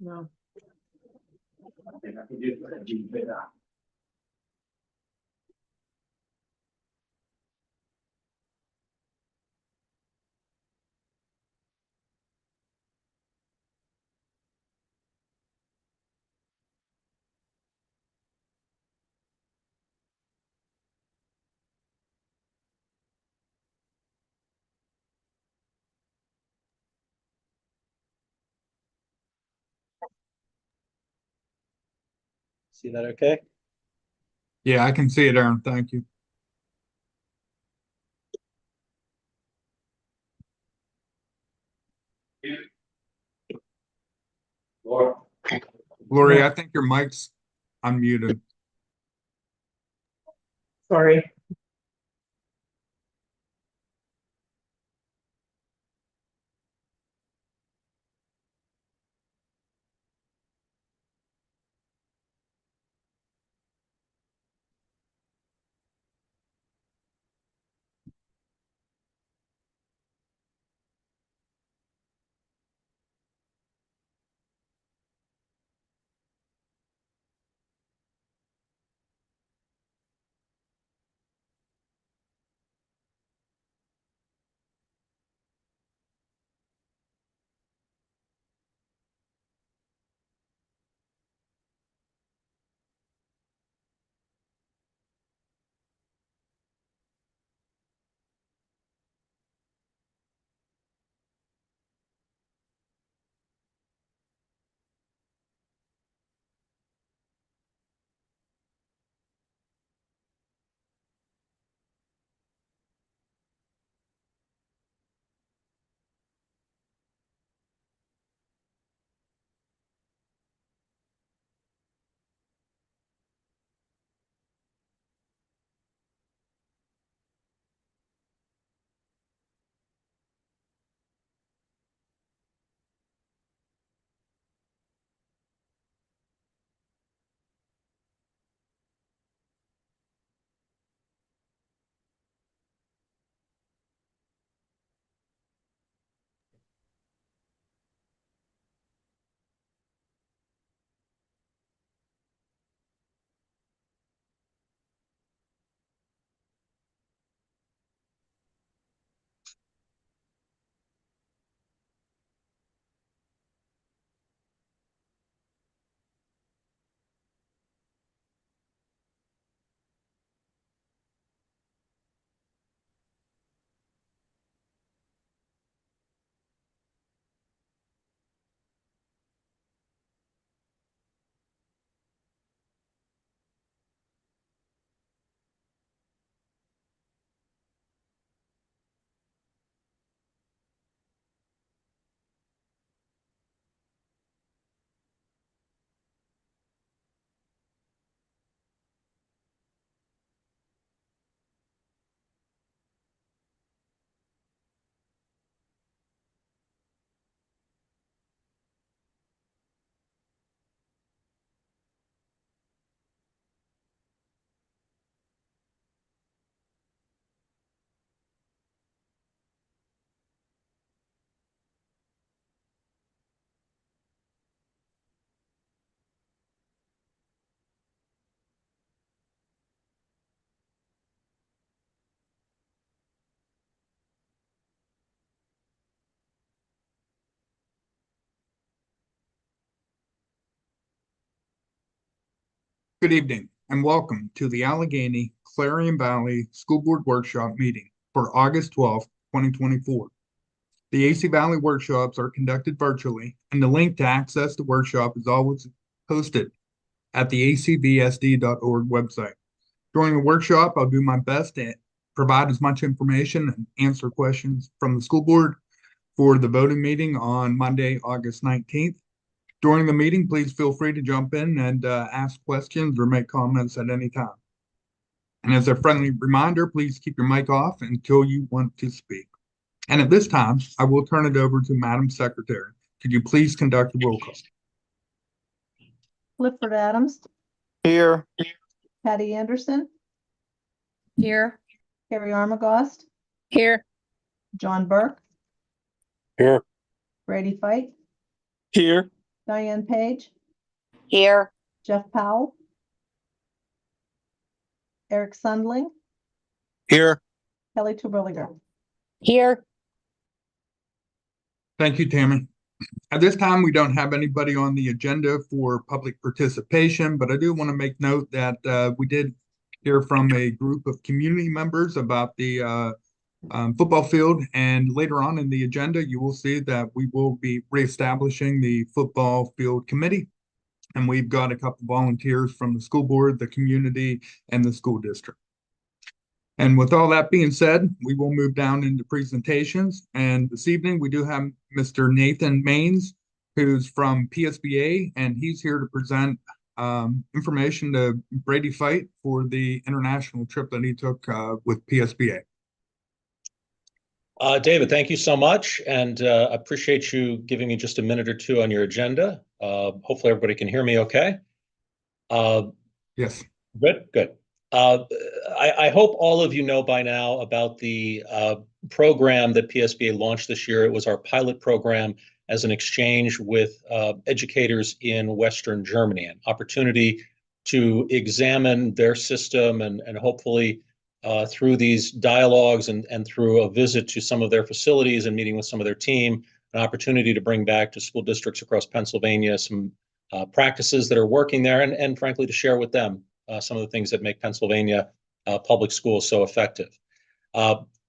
No. See that okay? Yeah, I can see it, Aaron. Thank you. Lori, I think your mic's unmuted. Sorry. Good evening and welcome to the Allegheny Clarion Valley School Board Workshop meeting for August 12th, 2024. The AC Valley workshops are conducted virtually, and the link to access the workshop is always posted at the acvsd.org website. During the workshop, I'll do my best to provide as much information and answer questions from the school board for the voting meeting on Monday, August 19th. During the meeting, please feel free to jump in and ask questions or make comments at any time. And as a friendly reminder, please keep your mic off until you want to speak. And at this time, I will turn it over to Madam Secretary. Could you please conduct the roll call? Clifford Adams, Here. Patty Anderson, Here. Carrie Armagost, Here. John Burke, Here. Brady Fight, Here. Diane Page, Here. Jeff Powell, Eric Sundling, Here. Kelly Tuberliger. Here. Thank you, Tammy. At this time, we don't have anybody on the agenda for public participation, but I do want to make note that we did hear from a group of community members about the football field, and later on in the agenda, you will see that we will be reestablishing the football field committee, and we've got a couple volunteers from the school board, the community, and the school district. And with all that being said, we will move down into presentations. And this evening, we do have Mr. Nathan Maines, who's from PSBA, and he's here to present information to Brady Fight for the international trip that he took with PSBA. David, thank you so much, and appreciate you giving me just a minute or two on your agenda. Hopefully everybody can hear me okay. Yes. Good. I hope all of you know by now about the program that PSBA launched this year. It was our pilot program as an exchange with educators in Western Germany, an opportunity to examine their system and hopefully through these dialogues and through a visit to some of their facilities and meeting with some of their team, an opportunity to bring back to school districts across Pennsylvania some practices that are working there and frankly to share with them some of the things that make Pennsylvania public schools so effective.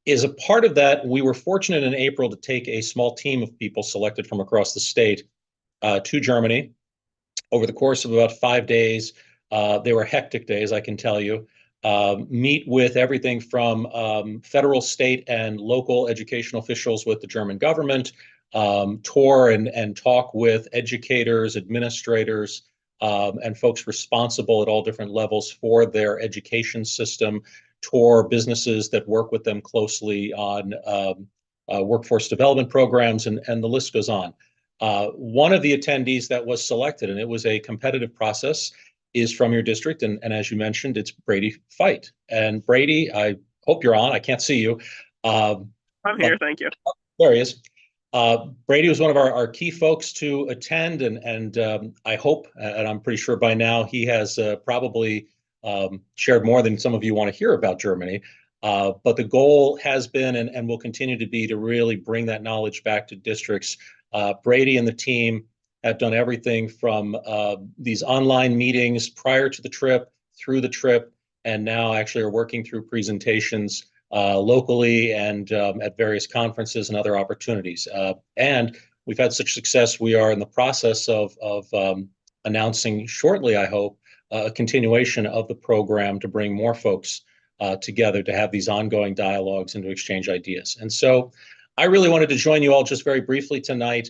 As a part of that, we were fortunate in April to take a small team of people selected from across the state to Germany over the course of about 5 days. They were hectic days, I can tell you. Meet with everything from federal, state, and local educational officials with the German government, tour and talk with educators, administrators, and folks responsible at all different levels for their education system, tour businesses that work with them closely on workforce development programs, and the list goes on. One of the attendees that was selected, and it was a competitive process, is from your district, and as you mentioned, it's Brady Fight. And Brady, I hope you're on. I can't see you. I'm here, thank you. There he is. Brady was one of our key folks to attend, and I hope, and I'm pretty sure by now, he has probably shared more than some of you want to hear about Germany. But the goal has been and will continue to be to really bring that knowledge back to districts. Brady and the team have done everything from these online meetings prior to the trip, through the trip, and now actually are working through presentations locally and at various conferences and other opportunities. And we've had such success, we are in the process of announcing shortly, I hope, a continuation of the program to bring more folks together to have these ongoing dialogues and to exchange ideas. And so I really wanted to join you all just very briefly tonight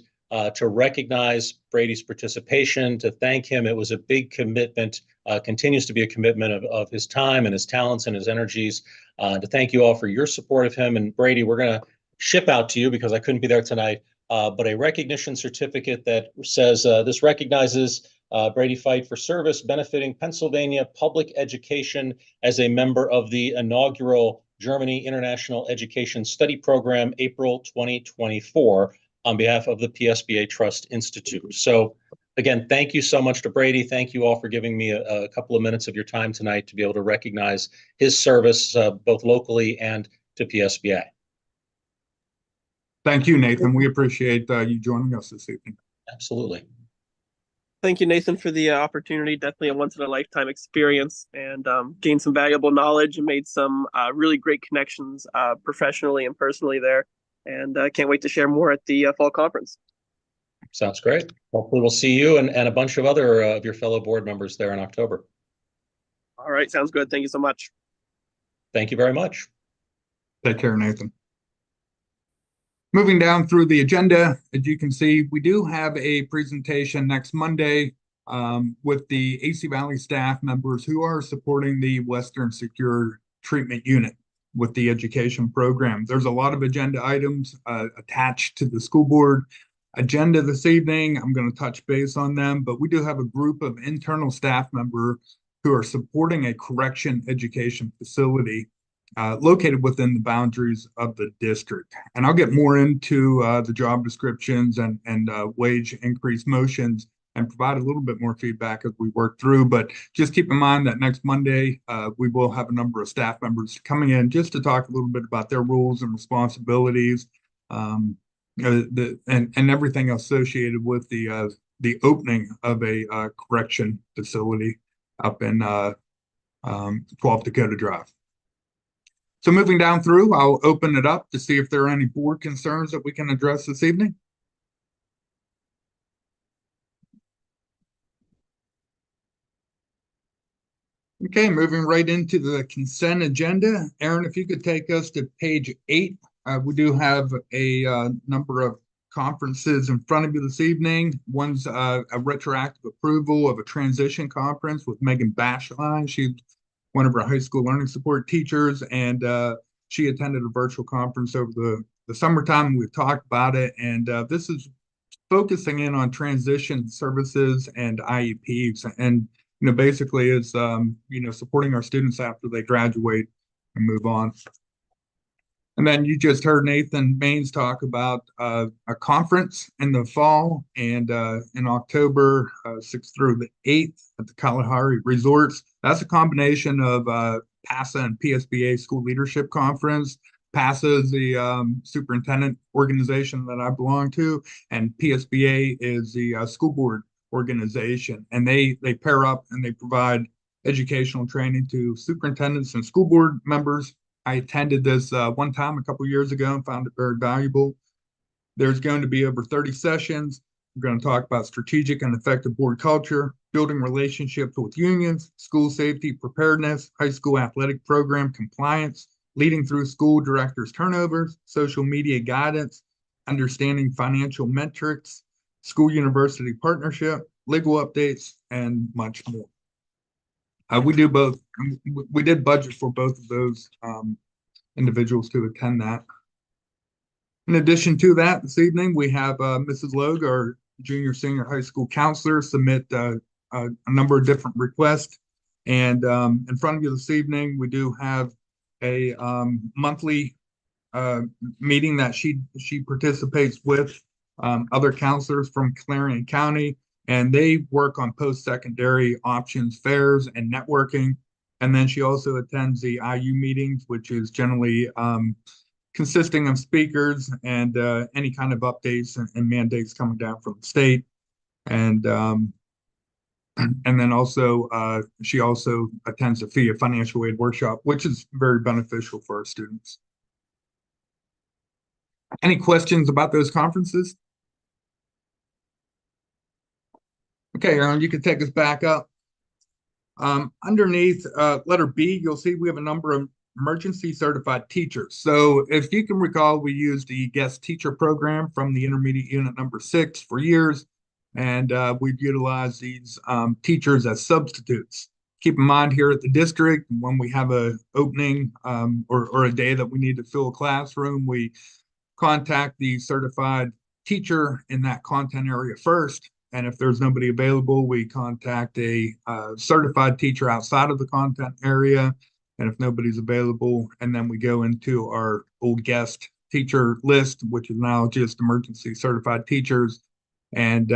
to recognize Brady's participation, to thank him. It was a big commitment, continues to be a commitment of his time and his talents and his energies. To thank you all for your support of him. And Brady, we're going to ship out to you because I couldn't be there tonight, but a recognition certificate that says this recognizes Brady Fight for service benefiting Pennsylvania public education as a member of the inaugural Germany International Education Study Program, April 2024. On behalf of the PSBA Trust Institute. So again, thank you so much to Brady. Thank you all for giving me a couple of minutes of your time tonight to be able to recognize his service both locally and to PSBA. Thank you, Nathan. We appreciate you joining us this evening. Absolutely. Thank you, Nathan, for the opportunity. Definitely a once-in-a-lifetime experience, and gained some valuable knowledge and made some really great connections professionally and personally there. And I can't wait to share more at the fall conference. Sounds great. Hopefully we'll see you and a bunch of other of your fellow board members there in October. All right, sounds good. Thank you so much. Thank you very much. Take care, Nathan. Moving down through the agenda, as you can see, we do have a presentation next Monday with the AC Valley staff members who are supporting the Western Secure Treatment Unit with the education program. There's a lot of agenda items attached to the school board agenda this evening. I'm going to touch base on them, but we do have a group of internal staff members who are supporting a correction education facility located within the boundaries of the district. And I'll get more into the job descriptions and wage increase motions and provide a little bit more feedback as we work through. But just keep in mind that next Monday, we will have a number of staff members coming in just to talk a little bit about their roles and responsibilities, and everything associated with the opening of a correction facility up in 12 Dakota Drive. So moving down through, I'll open it up to see if there are any board concerns that we can address this evening. Okay, moving right into the consent agenda. Aaron, if you could take us to page 8. We do have a number of conferences in front of you this evening. One's a retroactive approval of a transition conference with Megan Bashline. She's one of our high school learning support teachers, and she attended a virtual conference over the summertime. We've talked about it, and this is focusing in on transition services and IEPs, and basically is supporting our students after they graduate and move on. And then you just heard Nathan Maines talk about a conference in the fall and in October 6th through the 8th at the Kalahari Resorts. That's a combination of PASA and PSBA School Leadership Conference. PASA is the superintendent organization that I belong to, and PSBA is the school board organization. And they pair up and they provide educational training to superintendents and school board members. I attended this one time a couple years ago and found it very valuable. There's going to be over 30 sessions. We're going to talk about strategic and effective board culture, building relationships with unions, school safety preparedness, high school athletic program compliance, leading through school directors turnovers, social media guidance, understanding financial metrics, school university partnership, legal updates, and much more. We do both. We did budget for both of those individuals to attend that. In addition to that, this evening we have Mrs. Logue, our junior senior high school counselor, submit a number of different requests. And in front of you this evening, we do have a monthly meeting that she participates with other counselors from Clarion County. And they work on post-secondary options, fairs, and networking. And then she also attends the IU meetings, which is generally consisting of speakers and any kind of updates and mandates coming down from the state. And then also she also attends the FIA financial aid workshop, which is very beneficial for our students. Any questions about those conferences? Okay, Aaron, you can take us back up. Underneath letter B, you'll see we have a number of emergency certified teachers. So if you can recall, we used the guest teacher program from the intermediate unit number 6 for years, and we've utilized these teachers as substitutes. Keep in mind here at the district, when we have a opening or a day that we need to fill a classroom, we contact the certified teacher in that content area first. And if there's nobody available, we contact a certified teacher outside of the content area. And if nobody's available, and then we go into our old guest teacher list, which is now just emergency certified teachers. And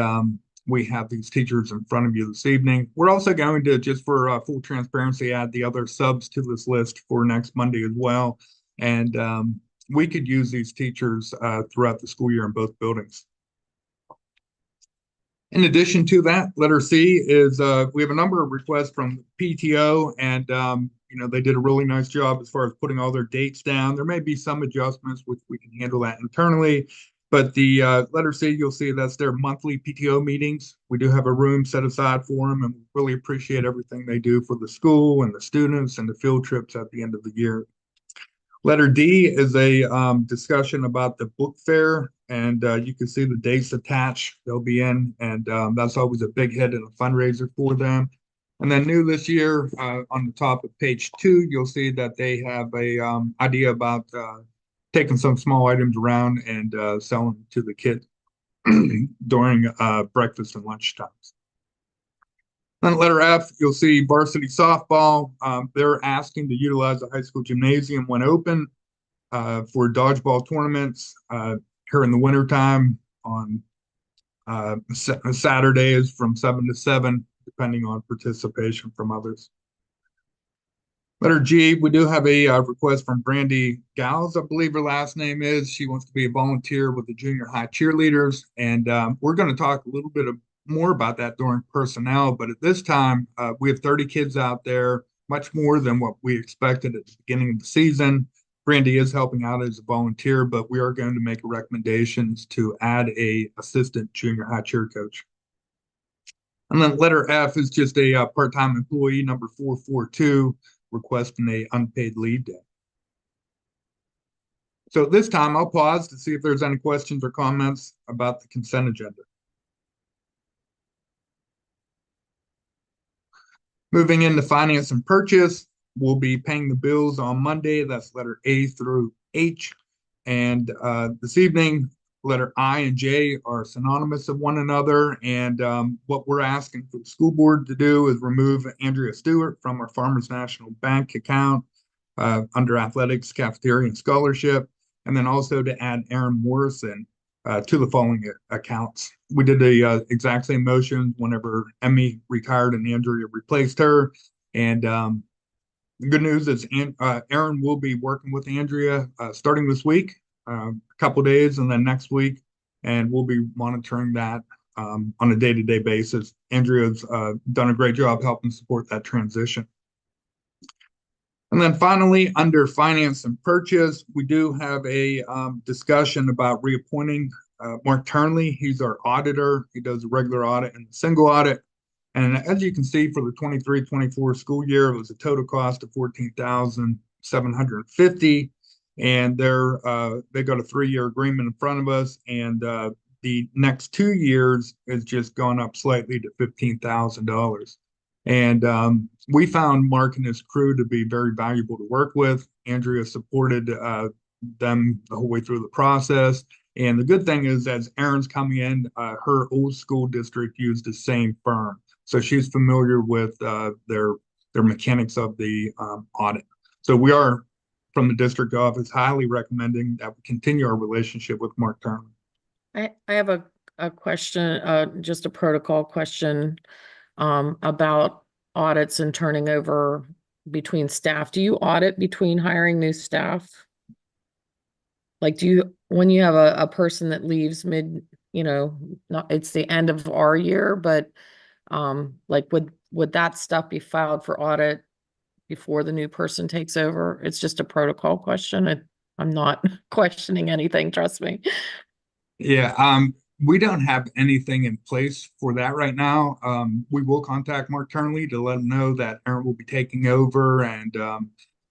we have these teachers in front of you this evening. We're also going to, just for full transparency, add the other subs to this list for next Monday as well. And we could use these teachers throughout the school year in both buildings. In addition to that, letter C is we have a number of requests from PTO, and they did a really nice job as far as putting all their dates down. There may be some adjustments, which we can handle that internally. But the letter C, you'll see that's their monthly PTO meetings. We do have a room set aside for them, and we really appreciate everything they do for the school and the students and the field trips at the end of the year. Letter D is a discussion about the book fair, and you can see the dates attached they'll be in, and that's always a big hit and a fundraiser for them. And then new this year, on the top of page 2, you'll see that they have a idea about taking some small items around and selling to the kids during breakfast and lunch times. Then letter F, you'll see varsity softball. They're asking to utilize the high school gymnasium when open for dodgeball tournaments here in the wintertime on Saturday is from 7 to 7, depending on participation from others. Letter G, we do have a request from Brandy Gals, I believe her last name is. She wants to be a volunteer with the junior high cheerleaders. And we're going to talk a little bit more about that during personnel. But at this time, we have 30 kids out there, much more than what we expected at the beginning of the season. Brandy is helping out as a volunteer, but we are going to make recommendations to add a assistant junior high cheer coach. And then letter F is just a part-time employee, number 442, requesting a unpaid leave day. So at this time, I'll pause to see if there's any questions or comments about the consent agenda. Moving into finance and purchase, we'll be paying the bills on Monday. That's letter A through H. And this evening, letter I and J are synonymous of one another. And what we're asking for the school board to do is remove Andrea Stewart from our Farmers National Bank account under athletics, cafeteria, and scholarship. And then also to add Aaron Morrison to the following accounts. We did the exact same motion whenever Emmy retired and Andrea replaced her. And the good news is Aaron will be working with Andrea starting this week, a couple of days, and then next week, and we'll be monitoring that on a day-to-day basis. Andrea's done a great job helping support that transition. And then finally, under finance and purchase, we do have a discussion about reappointing Mark Turnley. He's our auditor. He does a regular audit and a single audit. And as you can see, for the 23-24 school year, it was a total cost of $14,750. And they got a 3-year agreement in front of us. And the next 2 years is just gone up slightly to $15,000. And we found Mark and his crew to be very valuable to work with. Andrea supported them the whole way through the process. And the good thing is, as Aaron's coming in, her old school district used the same firm. So she's familiar with their mechanics of the audit. So we are, from the district office, highly recommending that we continue our relationship with Mark Turner. I have a question, just a protocol question about audits and turning over between staff. Do you audit between hiring new staff? Like, when you have a person that leaves mid, not, it's the end of our year, but like would that stuff be filed for audit before the new person takes over? It's just a protocol question. I'm not questioning anything, trust me. Yeah, we don't have anything in place for that right now. We will contact Mark Turnley to let him know that Aaron will be taking over, and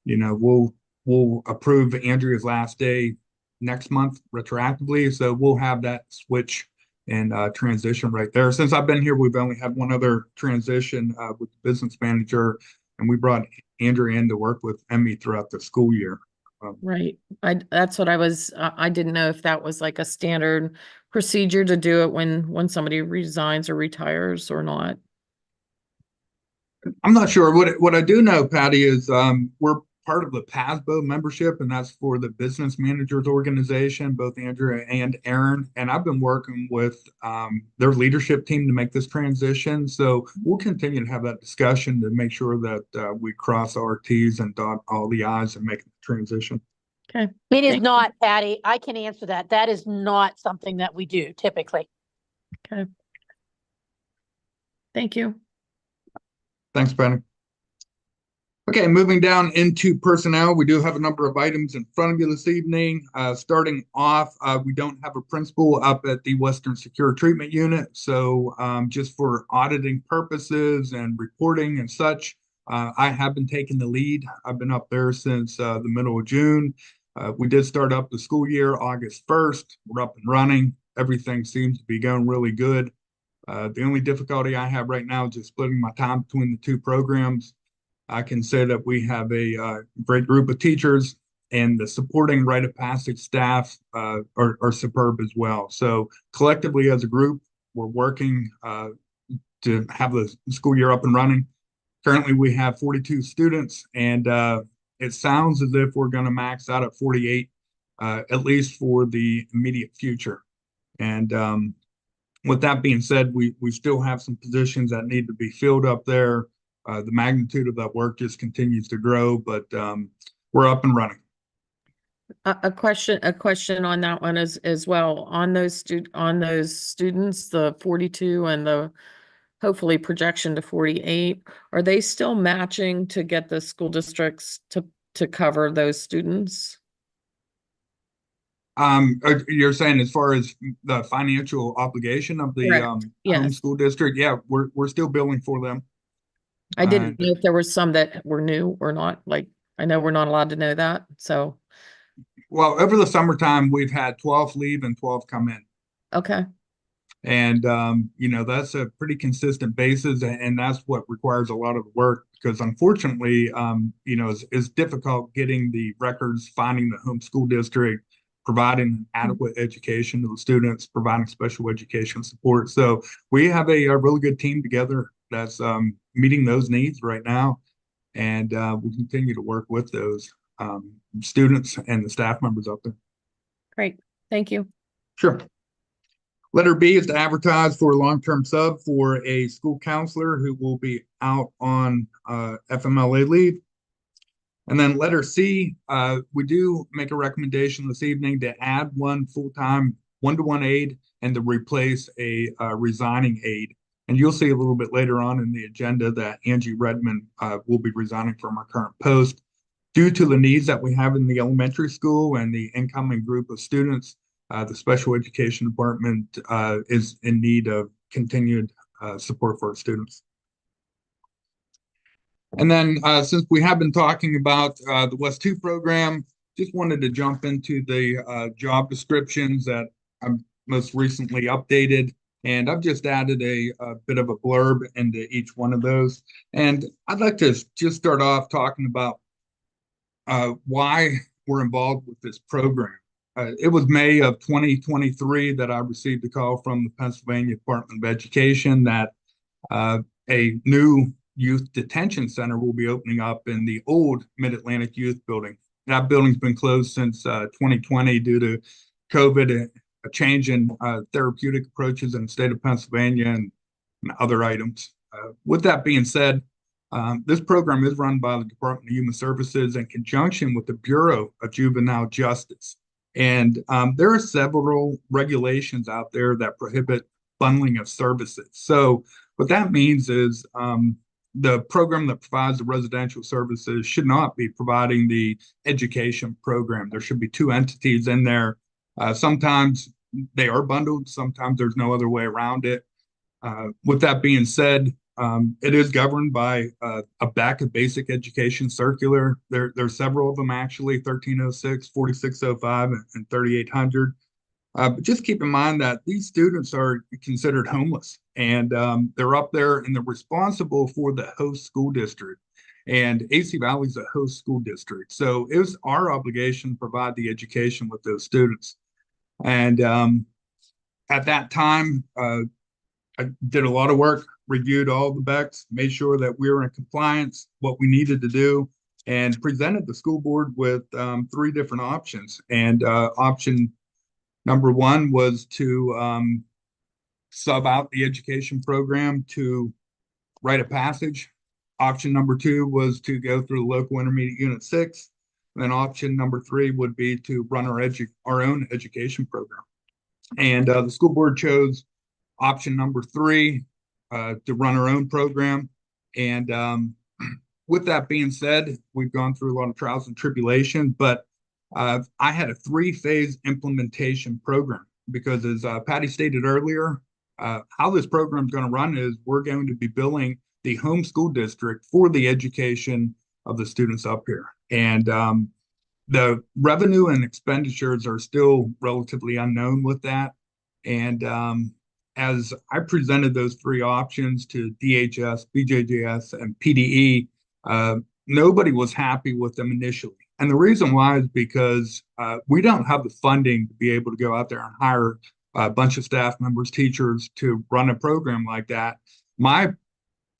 we'll approve Andrea's last day next month retroactively. So we'll have that switch and transition right there. Since I've been here, we've only had one other transition with the business manager, and we brought Andrea in to work with Emmy throughout the school year. Right. That's what I didn't know if that was like a standard procedure to do it when somebody resigns or retires or not. I'm not sure. What I do know, Patty, is we're part of the PASBO membership, and that's for the business managers organization, both Andrea and Aaron. And I've been working with their leadership team to make this transition. So we'll continue to have that discussion to make sure that we cross our T's and dot all the I's and make the transition. Okay. It is Thank- not, Patty. I can answer that. That is not something that we do typically. Okay. Thank you. Thanks, Patty. Okay, moving down into personnel, we do have a number of items in front of you this evening. Starting off, we don't have a principal up at the Western Secure Treatment Unit. So just for auditing purposes and reporting and such, I have been taking the lead. I've been up there since the middle of June. We did start up the school year August 1st. We're up and running. Everything seems to be going really good. The only difficulty I have right now is just splitting my time between the two programs. I can say that we have a great group of teachers, and the supporting rite of passage staff are superb as well. So collectively as a group, we're working to have the school year up and running. Currently, we have 42 students, and it sounds as if we're going to max out at 48, at least for the immediate future. And With that being said, we still have some positions that need to be filled up there. The magnitude of that work just continues to grow, but we're up and running. A question on that one as well. On those students, the 42 and the hopefully projection to 48, are they still matching to get the school districts to cover those students? You're saying as far as the financial obligation of the Correct. home Yes. school district, yeah, we're still billing for them. I didn't know if there were some that were new or not. Like, I know we're not allowed to know that, so, Well, over the summertime, we've had 12 leave and 12 come in. okay. And that's a pretty consistent basis, and that's what requires a lot of work because unfortunately, it's difficult getting the records, finding the home school district, providing adequate education to the students, providing special education support. So we have a really good team together that's meeting those needs right now, and we continue to work with those students and the staff members out there. Great. Thank you. Sure. Letter B is to advertise for a long-term sub for a school counselor who will be out on FMLA leave. And then letter C, we do make a recommendation this evening to add one full-time one-to-one aide and to replace a resigning aide. And you'll see a little bit later on in the agenda that Angie Redmond will be resigning from her current post. Due to the needs that we have in the elementary school and the incoming group of students, the special education department is in need of continued support for our students. And then since we have been talking about the West 2 program, just wanted to jump into the job descriptions that I've most recently updated. And I've just added a bit of a blurb into each one of those. And I'd like to just start off talking about why we're involved with this program. It was May of 2023 that I received a call from the Pennsylvania Department of Education that a new youth detention center will be opening up in the old Mid-Atlantic Youth Building. That building's been closed since 2020 due to COVID, a change in therapeutic approaches in the state of Pennsylvania and other items. With that being said, this program is run by the Department of Human Services in conjunction with the Bureau of Juvenile Justice. And there are several regulations out there that prohibit bundling of services. So what that means is the program that provides the residential services should not be providing the education program. There should be two entities in there. Sometimes they are bundled, sometimes there's no other way around it. With that being said, it is governed by a back of basic education circular. There's several of them actually, 1306, 4605, and 3800. But just keep in mind that these students are considered homeless and they're up there and they're responsible for the host school district. And AC Valley is a host school district. So it was our obligation to provide the education with those students. And at that time, I did a lot of work, reviewed all the BECs, made sure that we were in compliance, what we needed to do, and presented the school board with three different options. And option number one was to sub out the education program to write a passage. Option number two was to go through the local intermediate unit 6. And then option number 3 would be to run our own education program. And the school board chose option number 3 to run our own program. And with that being said, we've gone through a lot of trials and tribulation, but I had a 3-phase implementation program because as Patty stated earlier, how this program is going to run is we're going to be billing the home school district for the education of the students up here. And the revenue and expenditures are still relatively unknown with that. And as I presented those 3 options to DHS, BJJS, and PDE, nobody was happy with them initially. And the reason why is because we don't have the funding to be able to go out there and hire a bunch of staff members, teachers to run a program like that. My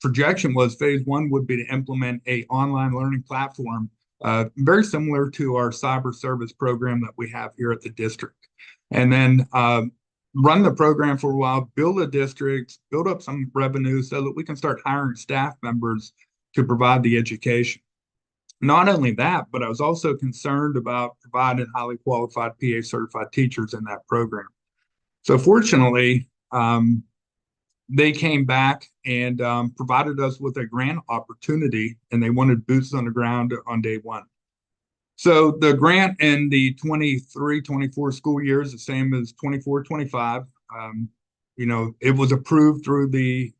projection was phase 1 would be to implement a online learning platform, very similar to our cyber service program that we have here at the district. And then run the program for a while, build a district, build up some revenue so that we can start hiring staff members to provide the education. Not only that, but I was also concerned about providing highly qualified PA certified teachers in that program. So fortunately, they came back and provided us with a grant opportunity, and they wanted boots on the ground on day one. So the grant in the 23-24 school year is the same as 24-25. It was approved through the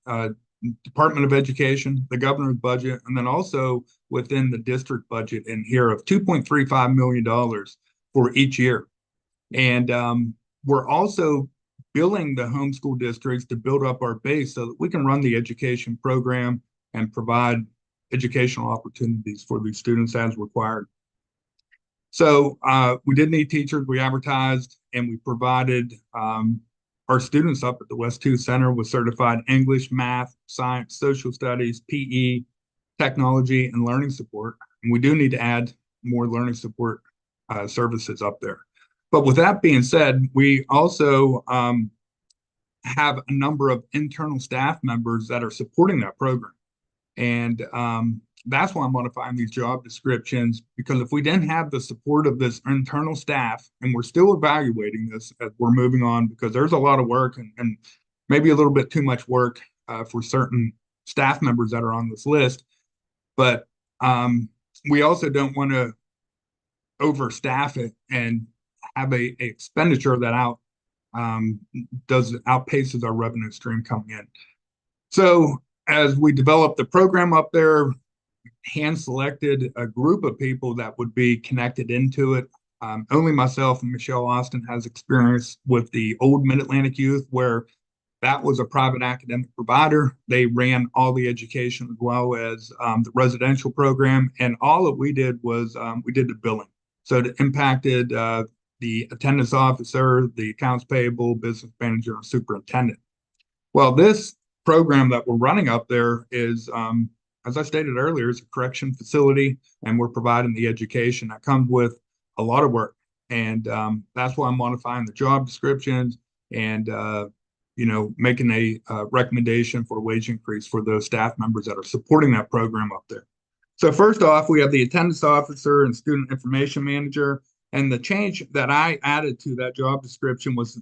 Department of Education, the governor's budget, and then also within the district budget in here of $2.35 million for each year. And we're also billing the homeschool districts to build up our base so that we can run the education program and provide educational opportunities for these students as required. So we did need teachers. We advertised and we provided our students up at the West 2 Center with certified English, math, science, social studies, PE, technology, and learning support. And we do need to add more learning support services up there. But with that being said, we also have a number of internal staff members that are supporting that program. And that's why I'm modifying these job descriptions, because if we didn't have the support of this internal staff, and we're still evaluating this as we're moving on, because there's a lot of work and maybe a little bit too much work for certain staff members that are on this list. But we also don't want to overstaff it and have a expenditure that outpaces our revenue stream coming in. So as we develop the program up there, hand selected a group of people that would be connected into it. Only myself and Michelle Austin has experience with the old Mid-Atlantic Youth, where that was a private academic provider. They ran all the education as well as the residential program. And all that we did was we did the billing. So it impacted the attendance officer, the accounts payable, business manager, and superintendent. Well, this program that we're running up there is, as I stated earlier, it's a correction facility, and we're providing the education that comes with a lot of work. And that's why I'm modifying the job descriptions and, making a recommendation for a wage increase for those staff members that are supporting that program up there. So first off, we have the attendance officer and student information manager. And the change that I added to that job description was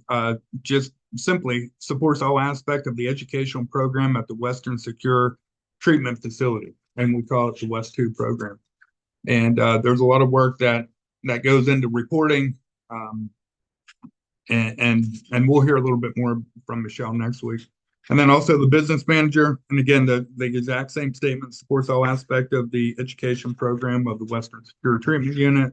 just simply supports all aspects of the educational program at the Western Secure Treatment Facility, and we call it the West 2 program. And there's a lot of work that goes into reporting, and we'll hear a little bit more from Michelle next week. And then also the business manager, and again, the exact same statement, supports all aspects of the education program of the Western Secure Treatment Unit.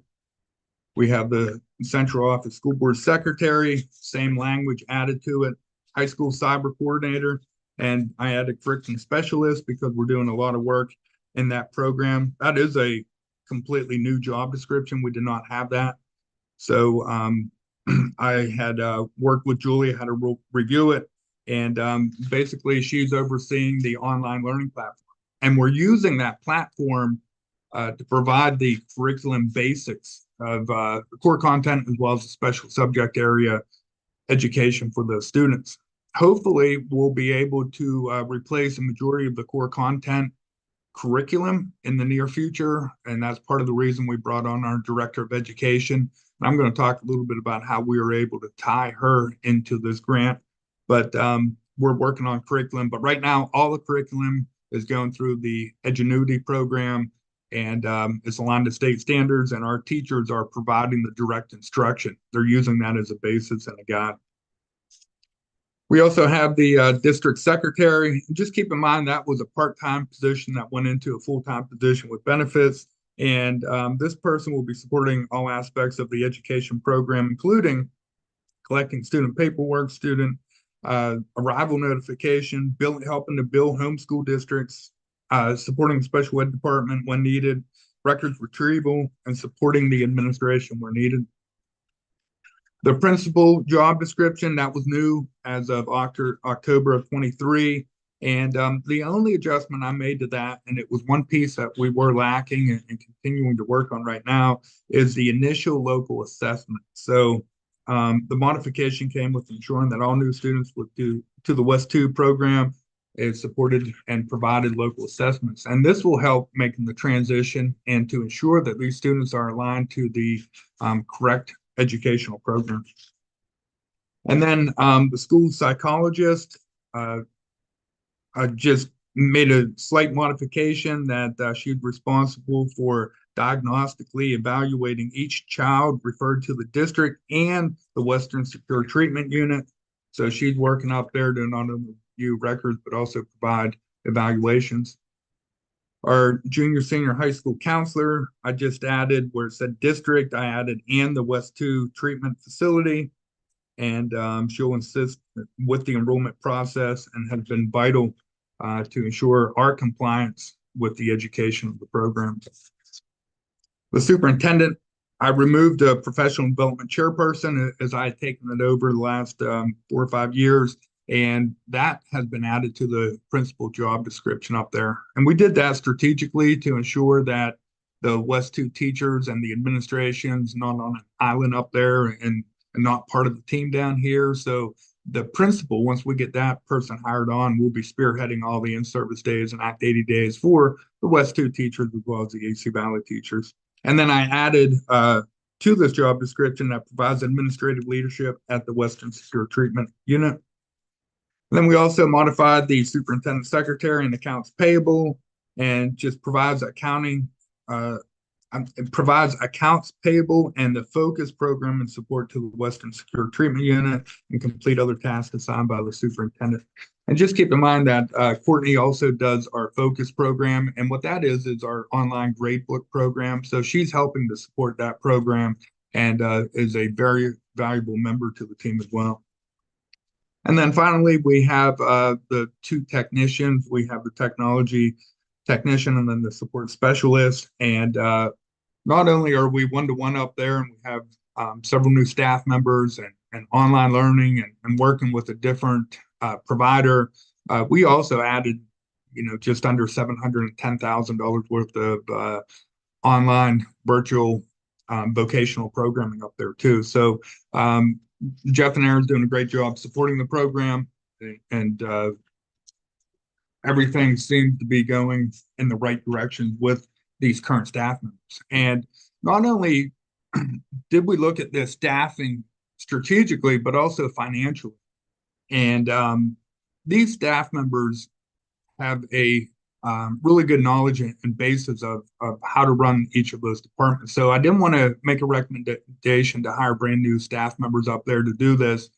We have the central office school board secretary, same language added to it, high school cyber coordinator, and I added curriculum specialist because we're doing a lot of work in that program. That is a completely new job description. We did not have that. So I had worked with Julia, had to review it. And basically she's overseeing the online learning platform. And we're using that platform to provide the curriculum basics of the core content as well as the special subject area education for the students. Hopefully, we'll be able to replace a majority of the core content curriculum in the near future. And that's part of the reason we brought on our director of education. And I'm going to talk a little bit about how we were able to tie her into this grant. But we're working on curriculum. But right now, all the curriculum is going through the Edgenuity program, and it's aligned to state standards, and our teachers are providing the direct instruction. They're using that as a basis and a guide. We also have the district secretary. Just keep in mind that was a part-time position that went into a full-time position with benefits. And this person will be supporting all aspects of the education program, including collecting student paperwork, student arrival notification, helping to bill homeschool districts, supporting the special ed department when needed, records retrieval, and supporting the administration where needed. The principal job description, that was new as of October of 23. And the only adjustment I made to that, and it was one piece that we were lacking and continuing to work on right now, is the initial local assessment. So The modification came with ensuring that all new students would do to the West 2 program is supported and provided local assessments. And this will help making the transition and to ensure that these students are aligned to the correct educational program. And then the school psychologist just made a slight modification that she's responsible for diagnostically evaluating each child referred to the district and the Western Secure Treatment Unit. So she's working up there to not only review records, but also provide evaluations. Our junior, senior high school counselor, I just added where it said district, I added and the West 2 treatment facility. And she'll assist with the enrollment process and has been vital to ensure our compliance with the education of the program. The superintendent, I removed a professional development chairperson as I had taken it over the last 4 or 5 years, and that has been added to the principal job description up there. And we did that strategically to ensure that the West 2 teachers and the administration's not on an island up there and not part of the team down here. So the principal, once we get that person hired on, will be spearheading all the in-service days and Act 80 days for the West 2 teachers as well as the AC Valley teachers. And then I added to this job description that provides administrative leadership at the Western Secure Treatment Unit. And then we also modified the superintendent secretary and accounts payable and just provides accounting it provides accounts payable and the focus program and support to the Western Secure Treatment Unit and complete other tasks assigned by the superintendent. And just keep in mind that Courtney also does our focus program. And what that is our online gradebook program. So she's helping to support that program and is a very valuable member to the team as well. And then finally, we have the 2 technicians. We have the technology technician and then the support specialist. And not only are we one-to-one up there and we have several new staff members and online learning and working with a different provider, we also added, just under $710,000 worth of online virtual vocational programming up there too. So Jeff and Aaron's doing a great job supporting the program, and everything seems to be going in the right direction with these current staff members. And not only did we look at the staffing strategically, but also financially. And these staff members have a really good knowledge and basis of how to run each of those departments. So I didn't want to make a recommendation to hire brand new staff members up there to do this.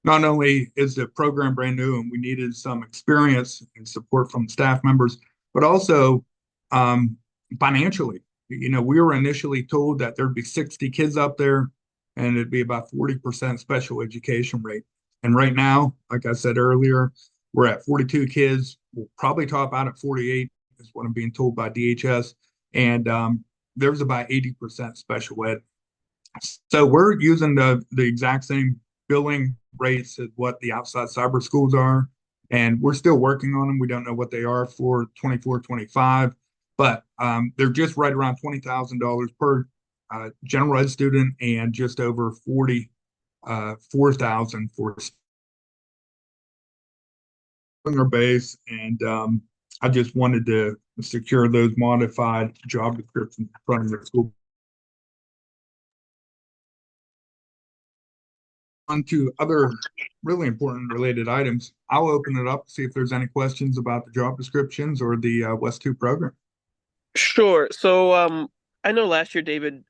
Not only is the program brand new and we needed some experience and support from staff members, but also financially. We were initially told that there'd be 60 kids up there and it'd be about 40% special education rate. And right now, like I said earlier, we're at 42 kids. We'll probably top out at 48 is what I'm being told by DHS. And there's about 80% special ed. So we're using the exact same billing rates as what the outside cyber schools are. And we're still working on them. We don't know what they are for 24-25, but they're just right around $20,000 per general ed student and just over $4,000 for our base. And I just wanted to secure those modified job descriptions in front of the school. On to other really important related items. I'll open it up, see if there's any questions about the job descriptions or the West 2 program. Sure. So I know last year, David,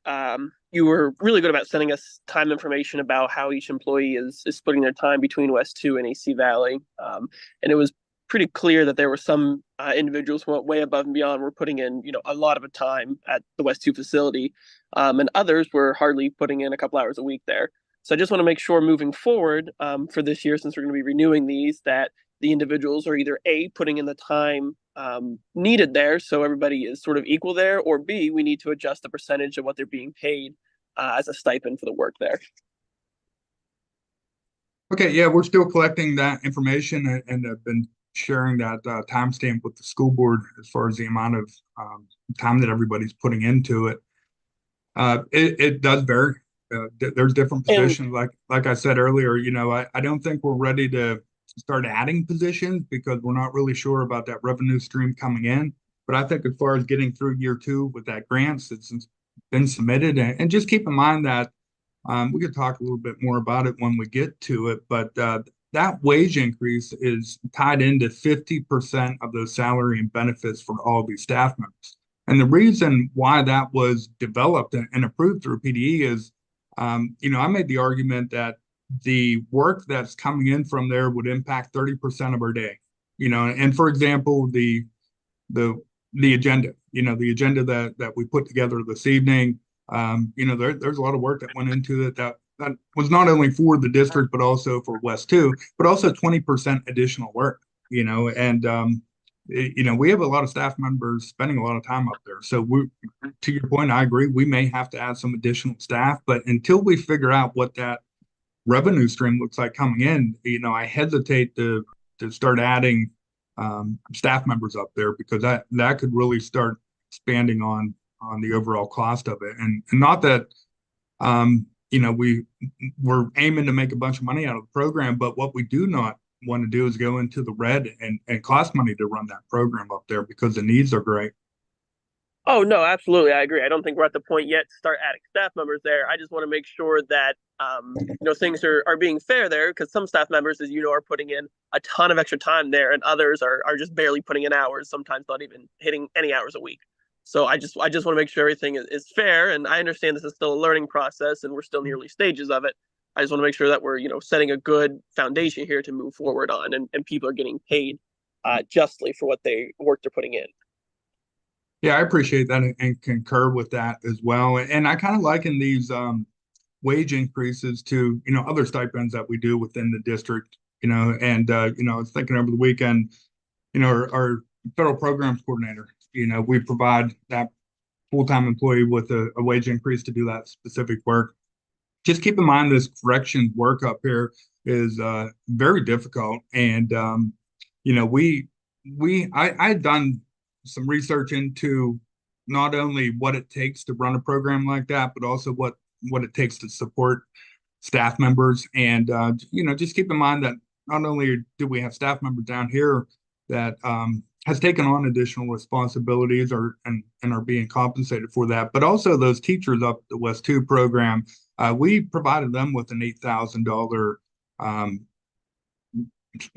you were really good about sending us time information about how each employee is splitting their time between West 2 and AC Valley. And it was pretty clear that there were some individuals who went way above and beyond, were putting in, a lot of time at the West 2 facility, and others were hardly putting in a couple hours a week there. So I just want to make sure moving forward for this year, since we're going to be renewing these, that the individuals are either A, putting in the time needed there, so everybody is sort of equal there, or B, we need to adjust the percentage of what they're being paid as a stipend for the work there. Okay, yeah, we're still collecting that information and have been sharing that timestamp with the school board as far as the amount of time that everybody's putting into it. It does vary There's different And- positions, like I said earlier, I don't think we're ready to start adding positions because we're not really sure about that revenue stream coming in. But I think as far as getting through year 2 with that grants that's been submitted, and just keep in mind that we could talk a little bit more about it when we get to it, but that wage increase is tied into 50% of those salary and benefits for all these staff members. And the reason why that was developed and approved through PDE is, I made the argument that the work that's coming in from there would impact 30% of our day. And for example, the agenda, the agenda that we put together this evening, there's a lot of work that went into it that was not only for the district, but also for West 2, but also 20% additional work, and we have a lot of staff members spending a lot of time up there. So to your point, I agree, we may have to add some additional staff, but until we figure out what that revenue stream looks like coming in, I hesitate to start adding staff members up there, because that could really start expanding on the overall cost of it. And not that we're aiming to make a bunch of money out of the program, but what we do not want to do is go into the red and cost money to run that program up there, because the needs are great. Oh, no, absolutely. I agree. I don't think we're at the point yet to start adding staff members there. I just want to make sure that, things are being fair there, because some staff members, as you know, are putting in a ton of extra time there, and others are just barely putting in hours, sometimes not even hitting any hours a week. So I just want to make sure everything is fair. And I understand this is still a learning process and we're still in the early stages of it. I just want to make sure that we're, setting a good foundation here to move forward on, and people are getting paid justly for what work they're putting in. Yeah, I appreciate that and concur with that as well. And I kind of liken these wage increases to, other stipends that we do within the district, and, I was thinking over the weekend, our federal programs coordinator, we provide that full-time employee with a wage increase to do that specific work. Just keep in mind this corrections work up here is very difficult. And, I'd done some research into not only what it takes to run a program like that, but also what it takes to support staff members. And, just keep in mind that not only do we have staff members down here that has taken on additional responsibilities and are being compensated for that, but also those teachers up at the West 2 program, we provided them with an $8,000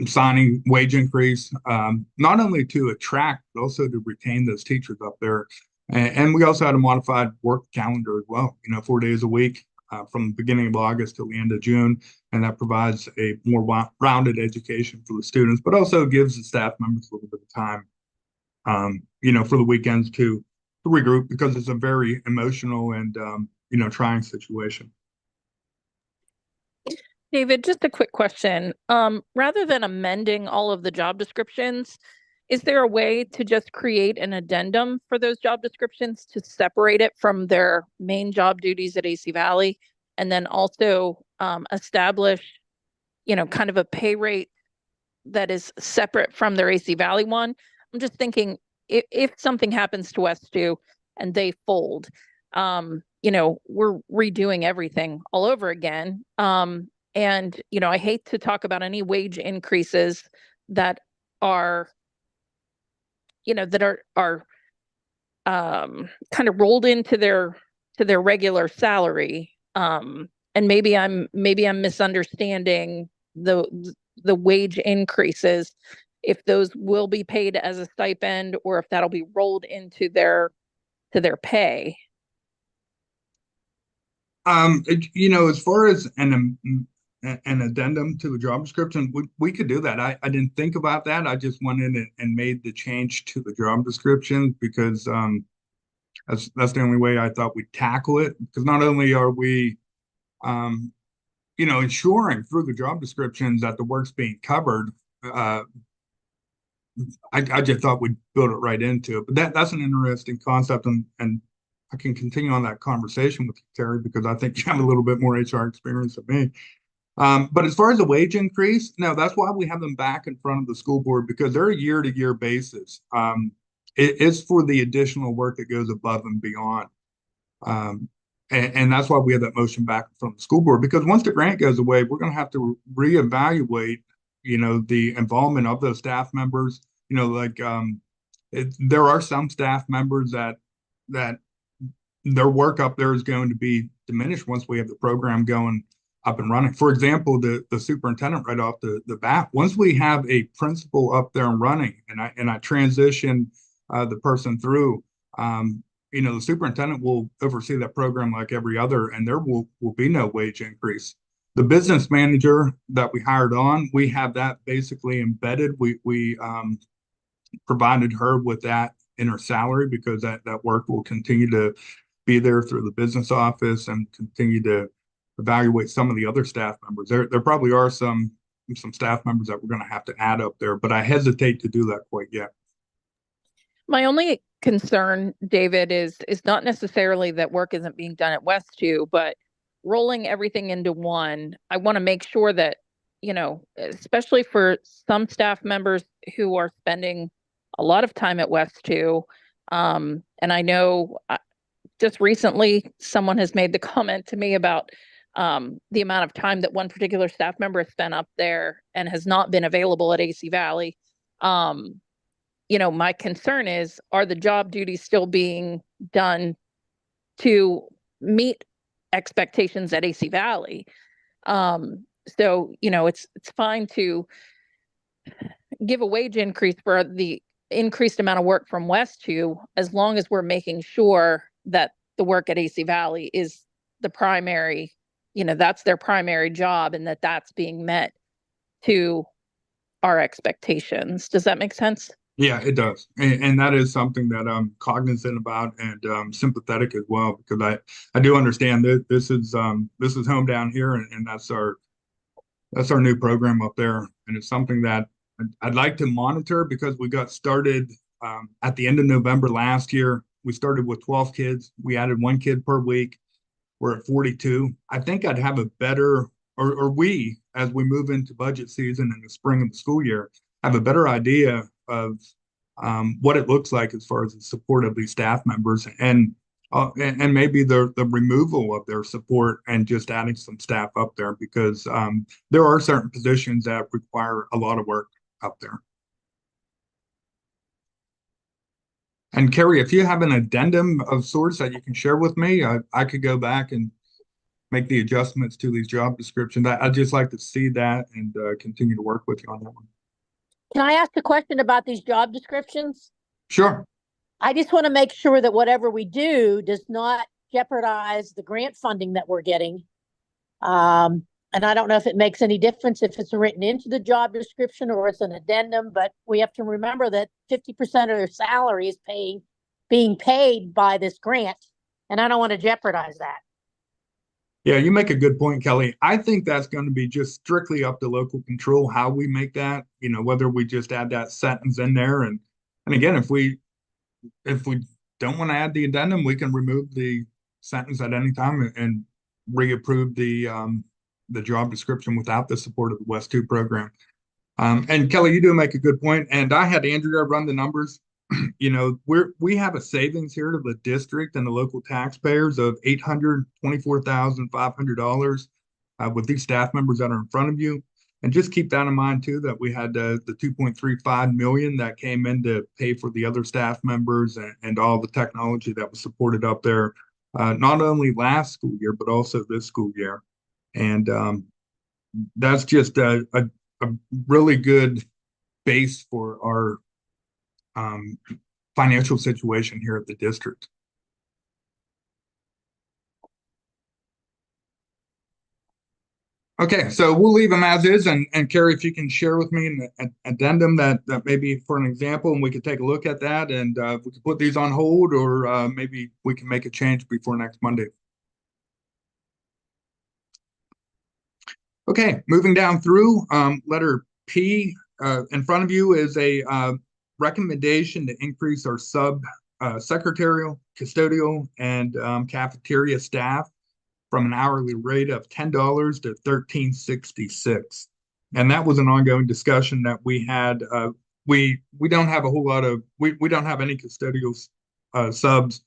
signing wage increase, not only to attract, but also to retain those teachers up there. And we also had a modified work calendar as well, 4 days a week from the beginning of August till the end of June. And that provides a more rounded education for the students, but also gives the staff members a little bit of time, for the weekends to regroup, because it's a very emotional and, trying situation. David, just a quick question. Rather than amending all of the job descriptions, is there a way to just create an addendum for those job descriptions to separate it from their main job duties at AC Valley, and then also establish, kind of a pay rate that is separate from their AC Valley one? I'm just thinking if something happens to West 2 and they fold, we're redoing everything all over again. And, I hate to talk about any wage increases that are, kind of rolled into their regular salary. And maybe I'm misunderstanding the wage increases, if those will be paid as a stipend or if that'll be rolled into their pay. As far as an addendum to the job description, we could do that. I didn't think about that. I just went in and made the change to the job description because that's the only way I thought we'd tackle it. Because not only are we, ensuring through the job descriptions that the work's being covered, I just thought we'd build it right into it. But that's an interesting concept, and I can continue on that conversation with you, Terry, because I think you have a little bit more HR experience than me. But as far as the wage increase, no, that's why we have them back in front of the school board, because they're a year-to-year basis. It's for the additional work that goes above and beyond. and that's why we have that motion back from the school board, because once the grant goes away, we're going to have to reevaluate, the involvement of those staff members. There are some staff members that their work up there is going to be diminished once we have the program going up and running. For example, the superintendent right off the bat, once we have a principal up there and running, and I transition the person through, the superintendent will oversee that program like every other, and there will be no wage increase. The business manager that we hired on, we have that basically embedded. We provided her with that in her salary, because that work will continue to be there through the business office and continue to evaluate some of the other staff members. There probably are some staff members that we're going to have to add up there, but I hesitate to do that quite yet. My only concern, David, is not necessarily that work isn't being done at West 2, but rolling everything into one. I want to make sure that, especially for some staff members who are spending a lot of time at West 2, and I know just recently someone has made the comment to me about the amount of time that one particular staff member has spent up there and has not been available at AC Valley. My concern is, are the job duties still being done to meet expectations at AC Valley? So, it's fine to give a wage increase for the increased amount of work from West 2, as long as we're making sure that the work at AC Valley is the primary, that's their primary job, and that's being met to our expectations. Does that make sense? Yeah, it does. And that is something that I'm cognizant about and sympathetic as well, because I do understand that this is home down here, and that's our new program up there. And it's something that I'd like to monitor, because we got started at the end of November last year. We started with 12 kids. We added 1 kid per week. We're at 42. I think I'd have a better, or we, as we move into budget season in the spring of the school year, have a better idea of what it looks like as far as the support of these staff members, and maybe the removal of their support and just adding some staff up there, because there are certain positions that require a lot of work up there. And Carrie, if you have an addendum of sorts that you can share with me, I could go back and make the adjustments to these job descriptions. I'd just like to see that and continue to work with you on that one. Can I ask a question about these job descriptions? Sure. I just want to make sure that whatever we do does not jeopardize the grant funding that we're getting. And I don't know if it makes any difference if it's written into the job description or it's an addendum, but we have to remember that 50% of their salary is being paid by this grant, and I don't want to jeopardize that. Yeah, you make a good point, Kelly. I think that's going to be just strictly up to local control, how we make that, whether we just add that sentence in there. And again, if we don't want to add the addendum, we can remove the sentence at any time and reapprove the job description without the support of the West 2 program. And Kelly, you do make a good point. And I had Andrea run the numbers. We have a savings here to the district and the local taxpayers of $824,500 with these staff members that are in front of you. And just keep that in mind too, that we had the $2.35 million that came in to pay for the other staff members and all the technology that was supported up there, not only last school year, but also this school year. And that's just a really good base for our financial situation here at the district. Okay, so we'll leave them as is, and Carrie, if you can share with me an addendum that maybe for an example, and we could take a look at that, and we could put these on hold, or maybe we can make a change before next Monday. Okay, moving down through letter P, in front of you is a recommendation to increase our secretarial, custodial, and cafeteria staff from an hourly rate of $10 to $13.66. And that was an ongoing discussion that we had. We don't have a whole lot of, we don't have any custodial subs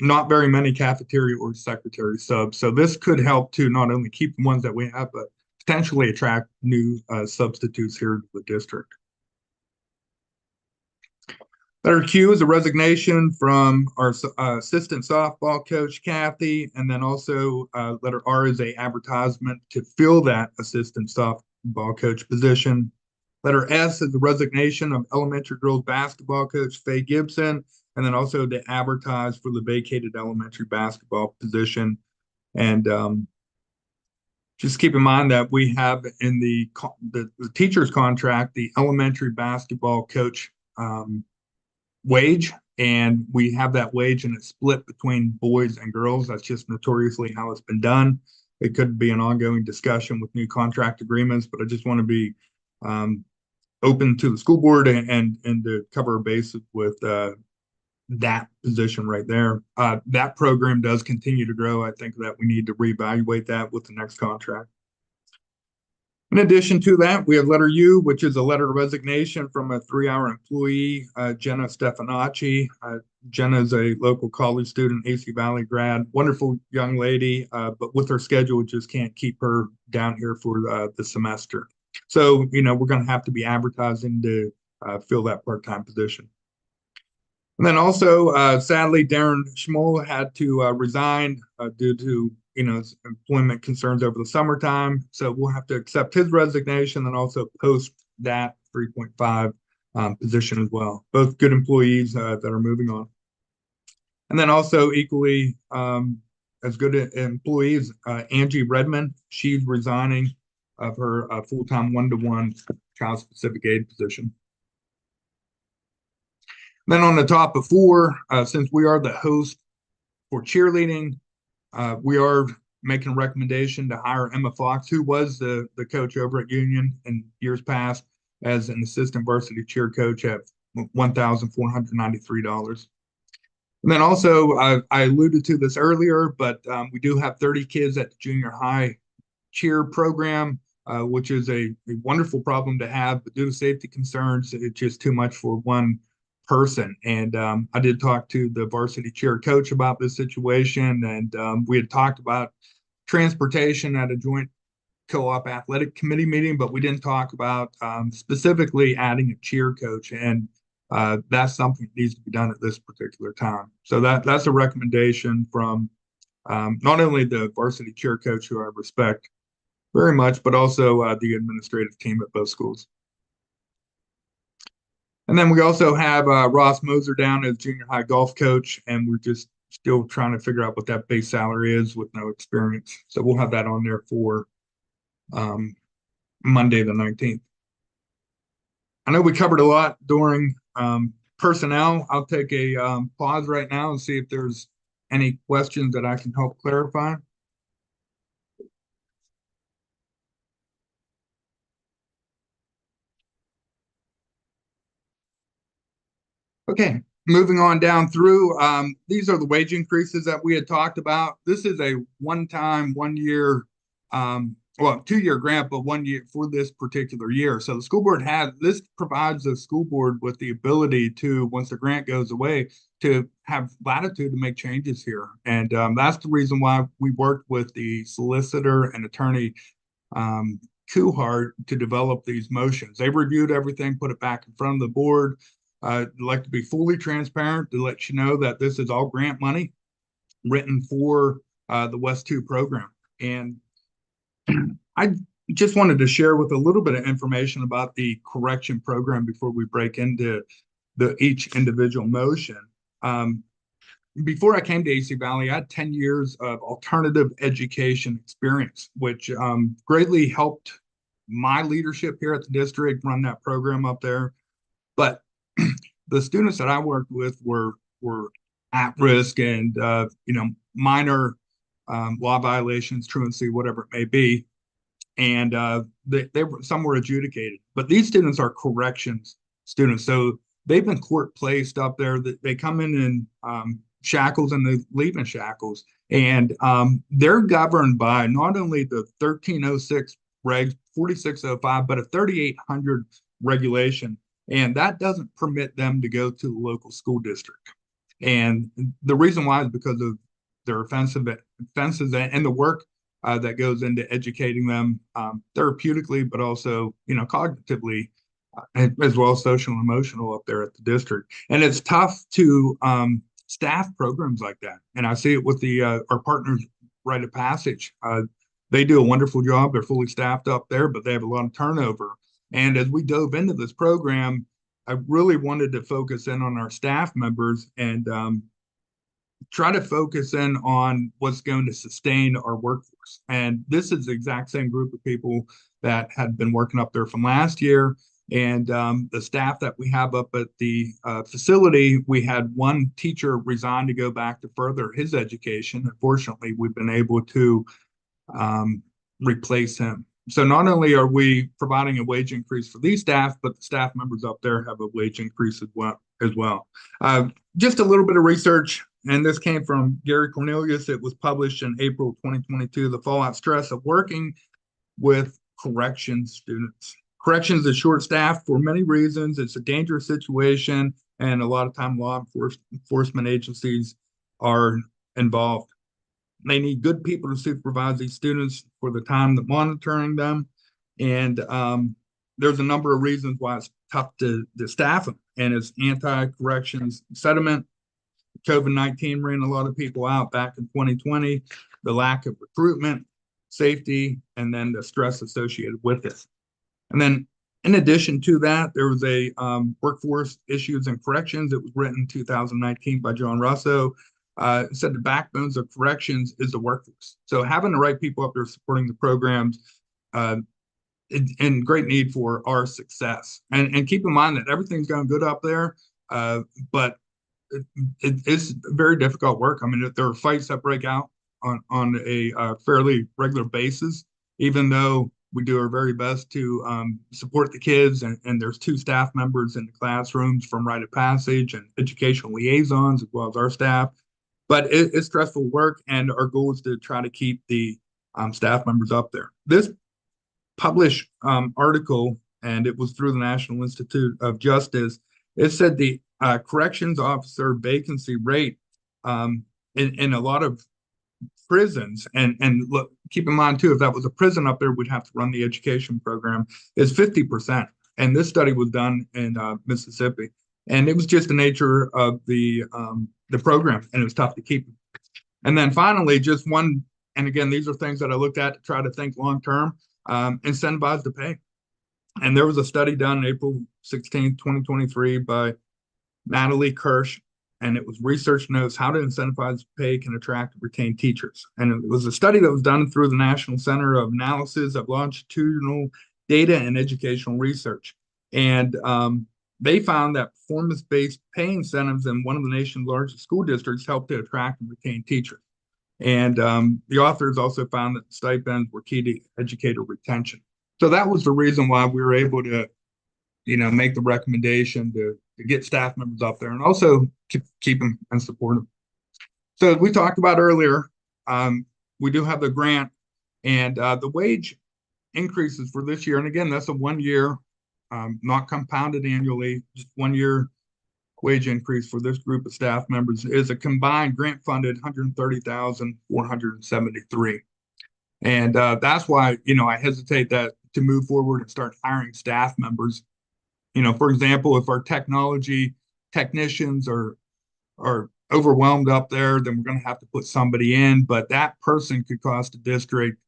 not very many cafeteria or secretary subs. So this could help to not only keep the ones that we have, but potentially attract new substitutes here to the district. Letter Q is a resignation from our assistant softball coach, Kathy. And then also letter R is a advertisement to fill that assistant softball coach position. Letter S is the resignation of elementary girls basketball coach, Faye Gibson. And then also to advertise for the vacated elementary basketball position. And just keep in mind that we have in the teacher's contract, the elementary basketball coach wage, and we have that wage and it's split between boys and girls. That's just notoriously how it's been done. It could be an ongoing discussion with new contract agreements, but I just want to be open to the school board and to cover a basis with that position right there. That program does continue to grow. I think that we need to reevaluate that with the next contract. In addition to that, we have letter U, which is a letter of resignation from a 3-hour employee, Jenna Stefanacci. Jenna is a local college student, AC Valley grad, wonderful young lady, but with her schedule, just can't keep her down here for the semester. So, we're going to have to be advertising to fill that part-time position. And then also, sadly, Darren Schmoll had to resign due to employment concerns over the summertime. So we'll have to accept his resignation and also post that 3.5 position as well. Both good employees that are moving on. And then also equally as good employees, Angie Redmond, she's resigning of her full-time 1-to-1 child-specific aid position. Then on the top of 4, since we are the host for cheerleading, we are making a recommendation to hire Emma Fox, who was the coach over at Union in years past, as an assistant varsity cheer coach at $1,493. And then also, I alluded to this earlier, but we do have 30 kids at the junior high cheer program, which is a wonderful problem to have, but due to safety concerns, it's just too much for one person. And I did talk to the varsity cheer coach about this situation, and we had talked about transportation at a joint co-op athletic committee meeting, but we didn't talk about specifically adding a cheer coach, and that's something that needs to be done at this particular time. So that's a recommendation from not only the varsity cheer coach, who I respect very much, but also the administrative team at both schools. And then we also have Ross Moser down as junior high golf coach, and we're just still trying to figure out what that base salary is with no experience. So we'll have that on there for Monday the 19th. I know we covered a lot during personnel. I'll take a pause right now and see if there's any questions that I can help clarify. Okay, moving on down through, these are the wage increases that we had talked about. This is a one-time, 1-year, 2-year grant, but 1 year for this particular year. So the school board this provides the school board with the ability to, once the grant goes away, to have latitude to make changes here. And that's the reason why we worked with the solicitor and attorney Kuhart to develop these motions. They reviewed everything, put it back in front of the board. I'd like to be fully transparent to let you know that this is all grant money written for the West 2 program. And I just wanted to share with a little bit of information about the correction program before we break into each individual motion. Before I came to AC Valley, I had 10 years of alternative education experience, which greatly helped my leadership here at the district run that program up there. But the students that I worked with were at risk and minor law violations, truancy, whatever it may be, and some were adjudicated. But these students are corrections students, so they've been court placed up there. That they come in shackles and they leave in shackles, and they're governed by not only the 1306 regs, 4605, but a 3800 regulation. And that doesn't permit them to go to the local school district. And the reason why is because of their offenses and the work that goes into educating them therapeutically, but also, cognitively, as well as social and emotional up there at the district. And it's tough to staff programs like that. And I see it with our partners, Rite of Passage. They do a wonderful job. They're fully staffed up there, but they have a lot of turnover. And as we dove into this program, I really wanted to focus in on our staff members and try to focus in on what's going to sustain our workforce. And this is the exact same group of people that had been working up there from last year. And the staff that we have up at the facility, we had one teacher resign to go back to further his education. Unfortunately, we've been able to replace him. So not only are we providing a wage increase for these staff, but the staff members up there have a wage increase as well. Just a little bit of research, and this came from Gary Cornelius. It was published in April 2022, The Fallout Stress of Working with Corrections Students. Corrections is short-staffed for many reasons. It's a dangerous situation, and a lot of time law enforcement agencies are involved. They need good people to supervise these students for the time that monitoring them. And there's a number of reasons why it's tough to staff them. And it's anti-corrections sentiment. COVID-19 ran a lot of people out back in 2020, the lack of recruitment, safety, and then the stress associated with it. And then in addition to that, there was a workforce issues and corrections. It was written in 2019 by John Russo. It said the backbones of corrections is the workforce. So having the right people up there supporting the programs in great need for our success. And keep in mind that everything's going good up there, but it's very difficult work. I mean, there are fights that break out on a fairly regular basis, even though we do our very best to support the kids. And there's 2 staff members in the classrooms from Rite of Passage and educational liaisons, as well as our staff. But it's stressful work, and our goal is to try to keep the staff members up there. This published article, and it was through the National Institute of Justice, it said the corrections officer vacancy rate in a lot of prisons, and look, keep in mind too, if that was a prison up there, we'd have to run the education program, is 50%. And this study was done in Mississippi. And it was just the nature of the program, and it was tough to keep. And then finally, just one, and again, these are things that I looked at to try to think long-term, incentivize the pay. And there was a study done April 16, 2023 by Natalie Kirsch, and it was research notes, how to incentivize pay can attract and retain teachers. And it was a study that was done through the National Center of Analysis of Longitudinal Data and Educational Research. And they found that performance-based pay incentives in one of the nation's largest school districts helped to attract and retain teachers. And the authors also found that stipends were key to educator retention. So that was the reason why we were able to, make the recommendation to get staff members up there and also keep them and support them. So as we talked about earlier, we do have the grant, and the wage increases for this year. And again, that's a 1 year, not compounded annually, just 1 year wage increase for this group of staff members is a combined grant funded $130,473. And that's why, I hesitate to move forward and start hiring staff members. For example, if our technology technicians are overwhelmed up there, then we're going to have to put somebody in, but that person could cost the district,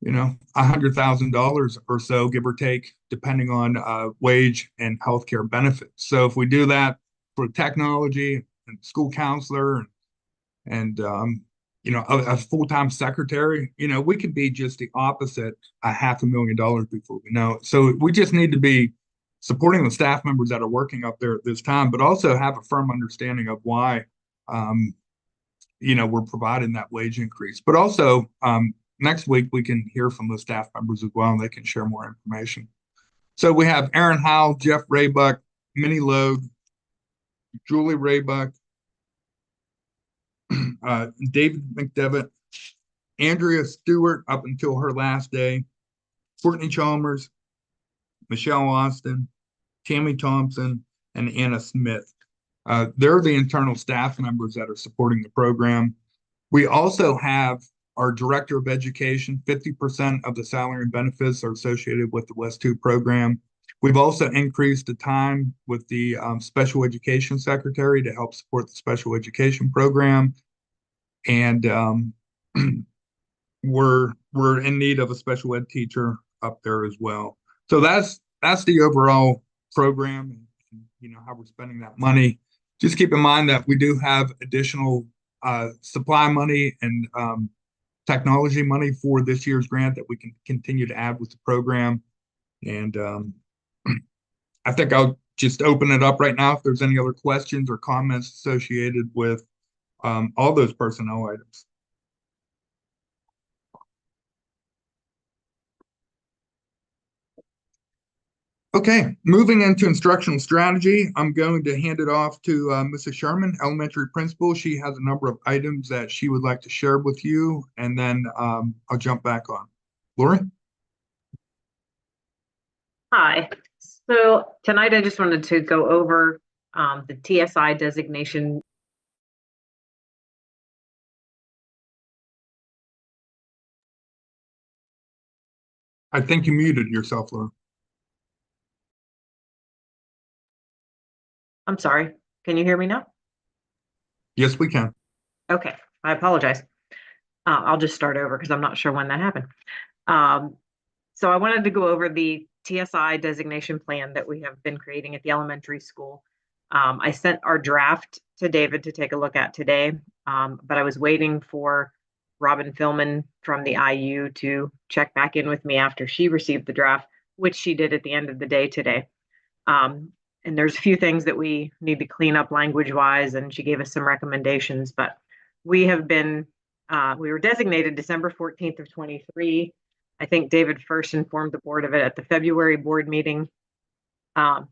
$100,000 or so, give or take, depending on wage and healthcare benefits. So if we do that for technology and school counselor and a full-time secretary, we could be just the opposite, $500,000 before we know it. So we just need to be supporting the staff members that are working up there at this time, but also have a firm understanding of why, we're providing that wage increase. But also, next week, we can hear from the staff members as well, and they can share more information. So we have Aaron Howell, Jeff Raybuck, Minnie Logue, Julie Raybuck, David McDevitt, Andrea Stewart up until her last day, Courtney Chalmers, Michelle Austin, Tammy Thompson, and Anna Smith. They're the internal staff members that are supporting the program. We also have our Director of Education. 50% of the salary and benefits are associated with the West 2 program. We've also increased the time with the Special Education Secretary to help support the special education program. And we're in need of a special ed teacher up there as well. So that's the overall program and how we're spending that money. Just keep in mind that we do have additional supply money and technology money for this year's grant that we can continue to add with the program. And I think I'll just open it up right now if there's any other questions or comments associated with all those personnel items. Okay, moving into instructional strategy, I'm going to hand it off to Mrs. Sherman, elementary principal. She has a number of items that she would like to share with you, and then I'll jump back on. Lori? Hi. So tonight I just wanted to go over the TSI designation. I think you muted yourself, Lori. I'm sorry. Can you hear me now? Yes, we can. Okay, I apologize. I'll just start over because I'm not sure when that happened. So I wanted to go over the TSI designation plan that we have been creating at the elementary school. I sent our draft to David to take a look at today, but I was waiting for Robin Philman from the IU to check back in with me after she received the draft, which she did at the end of the day today. And there's a few things that we need to clean up language-wise, and she gave us some recommendations, but we have been, we were designated December 14th of 23. I think David first informed the board of it at the February board meeting. And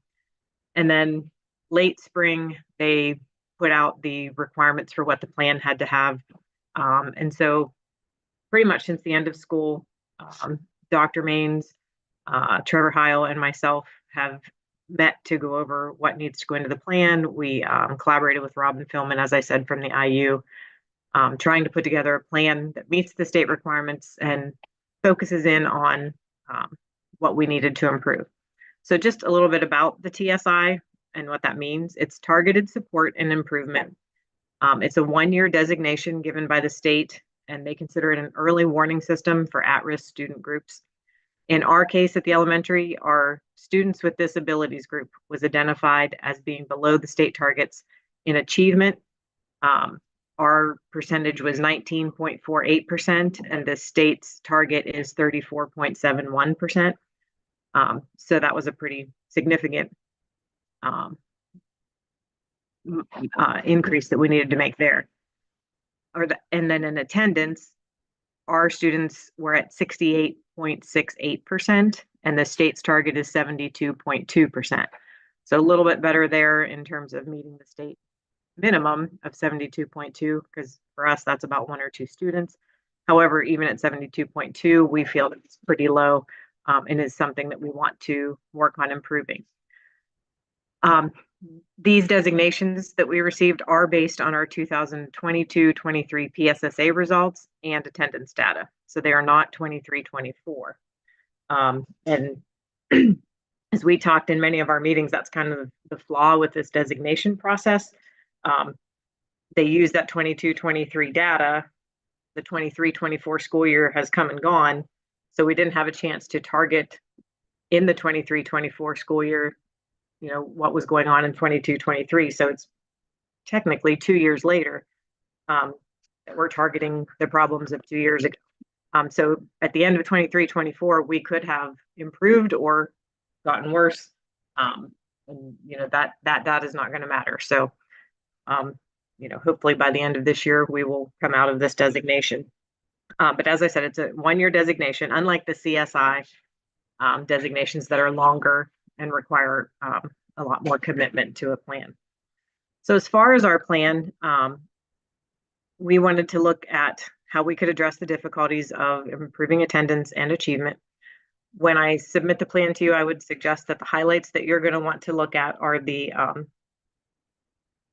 then late spring, they put out the requirements for what the plan had to have. And so pretty much since the end of school, Dr. Maines, Trevor Heil, and myself have met to go over what needs to go into the plan. We collaborated with Robin Philman, as I said, from the IU, trying to put together a plan that meets the state requirements and focuses in on what we needed to improve. So just a little bit about the TSI and what that means. It's targeted support and improvement. It's a 1-year designation given by the state, and they consider it an early warning system for at-risk student groups. In our case at the elementary, our students with disabilities group was identified as being below the state targets in achievement. Our percentage was 19.48%, and the state's target is 34.71%. So that was a pretty significant increase that we needed to make there. And then in attendance, our students were at 68.68%, and the state's target is 72.2%. So a little bit better there in terms of meeting the state minimum of 72.2, because for us, that's about 1 or 2 students. However, even at 72.2, we feel that it's pretty low and is something that we want to work on improving. These designations that we received are based on our 2022-23 PSSA results and attendance data. So they are not 23-24. And as we talked in many of our meetings, that's kind of the flaw with this designation process. They use that 22-23 data. The 23-24 school year has come and gone. So we didn't have a chance to target in the 23-24 school year, what was going on in 22-23. So it's technically 2 years later that we're targeting the problems of 2 years ago. So at the end of 23-24, we could have improved or gotten worse. And that data is not going to matter. So hopefully by the end of this year, we will come out of this designation. But as I said, it's a 1-year designation, unlike the CSI designations that are longer and require a lot more commitment to a plan. So as far as our plan, we wanted to look at how we could address the difficulties of improving attendance and achievement. When I submit the plan to you, I would suggest that the highlights that you're going to want to look at are the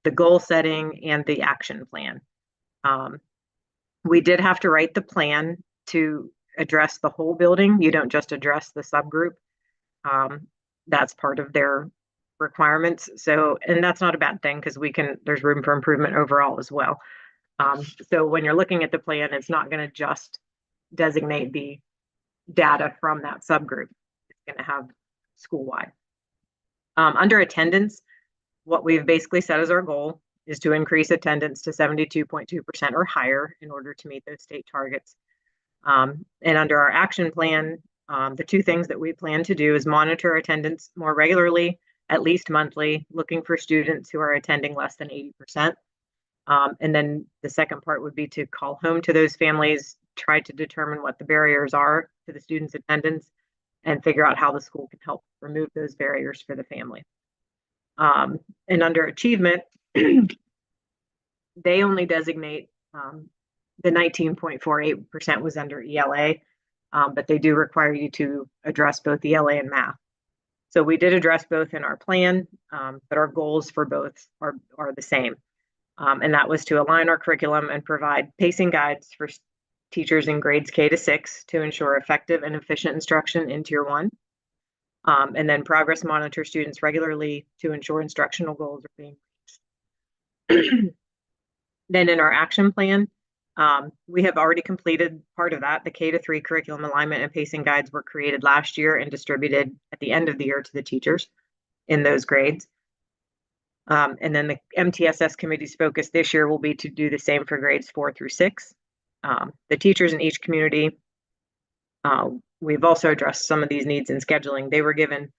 the goal setting, and the action plan. We did have to write the plan to address the whole building. You don't just address the subgroup. That's part of their requirements. So, and that's not a bad thing because there's room for improvement overall as well. So when you're looking at the plan, it's not going to just designate the data from that subgroup. It's going to have school-wide. Under attendance, what we've basically set as our goal is to increase attendance to 72.2% or higher in order to meet those state targets. And under our action plan, the two things that we plan to do is monitor attendance more regularly, at least monthly, looking for students who are attending less than 80%. And then the second part would be to call home to those families, try to determine what the barriers are to the students' attendance, and figure out how the school can help remove those barriers for the family. And under achievement, they only designate the 19.48% was under ELA, but they do require you to address both ELA and math. So we did address both in our plan, but our goals for both are the same. And that was to align our curriculum and provide pacing guides for teachers in grades K to 6 to ensure effective and efficient instruction in Tier 1. And then progress monitor students regularly to ensure instructional goals are being reached. Then in our action plan, we have already completed part of that. The K to 3 curriculum alignment and pacing guides were created last year and distributed at the end of the year to the teachers in those grades. And then the MTSS committee's focus this year will be to do the same for grades 4 through 6. The teachers in each community, we've also addressed some of these needs in scheduling. They were given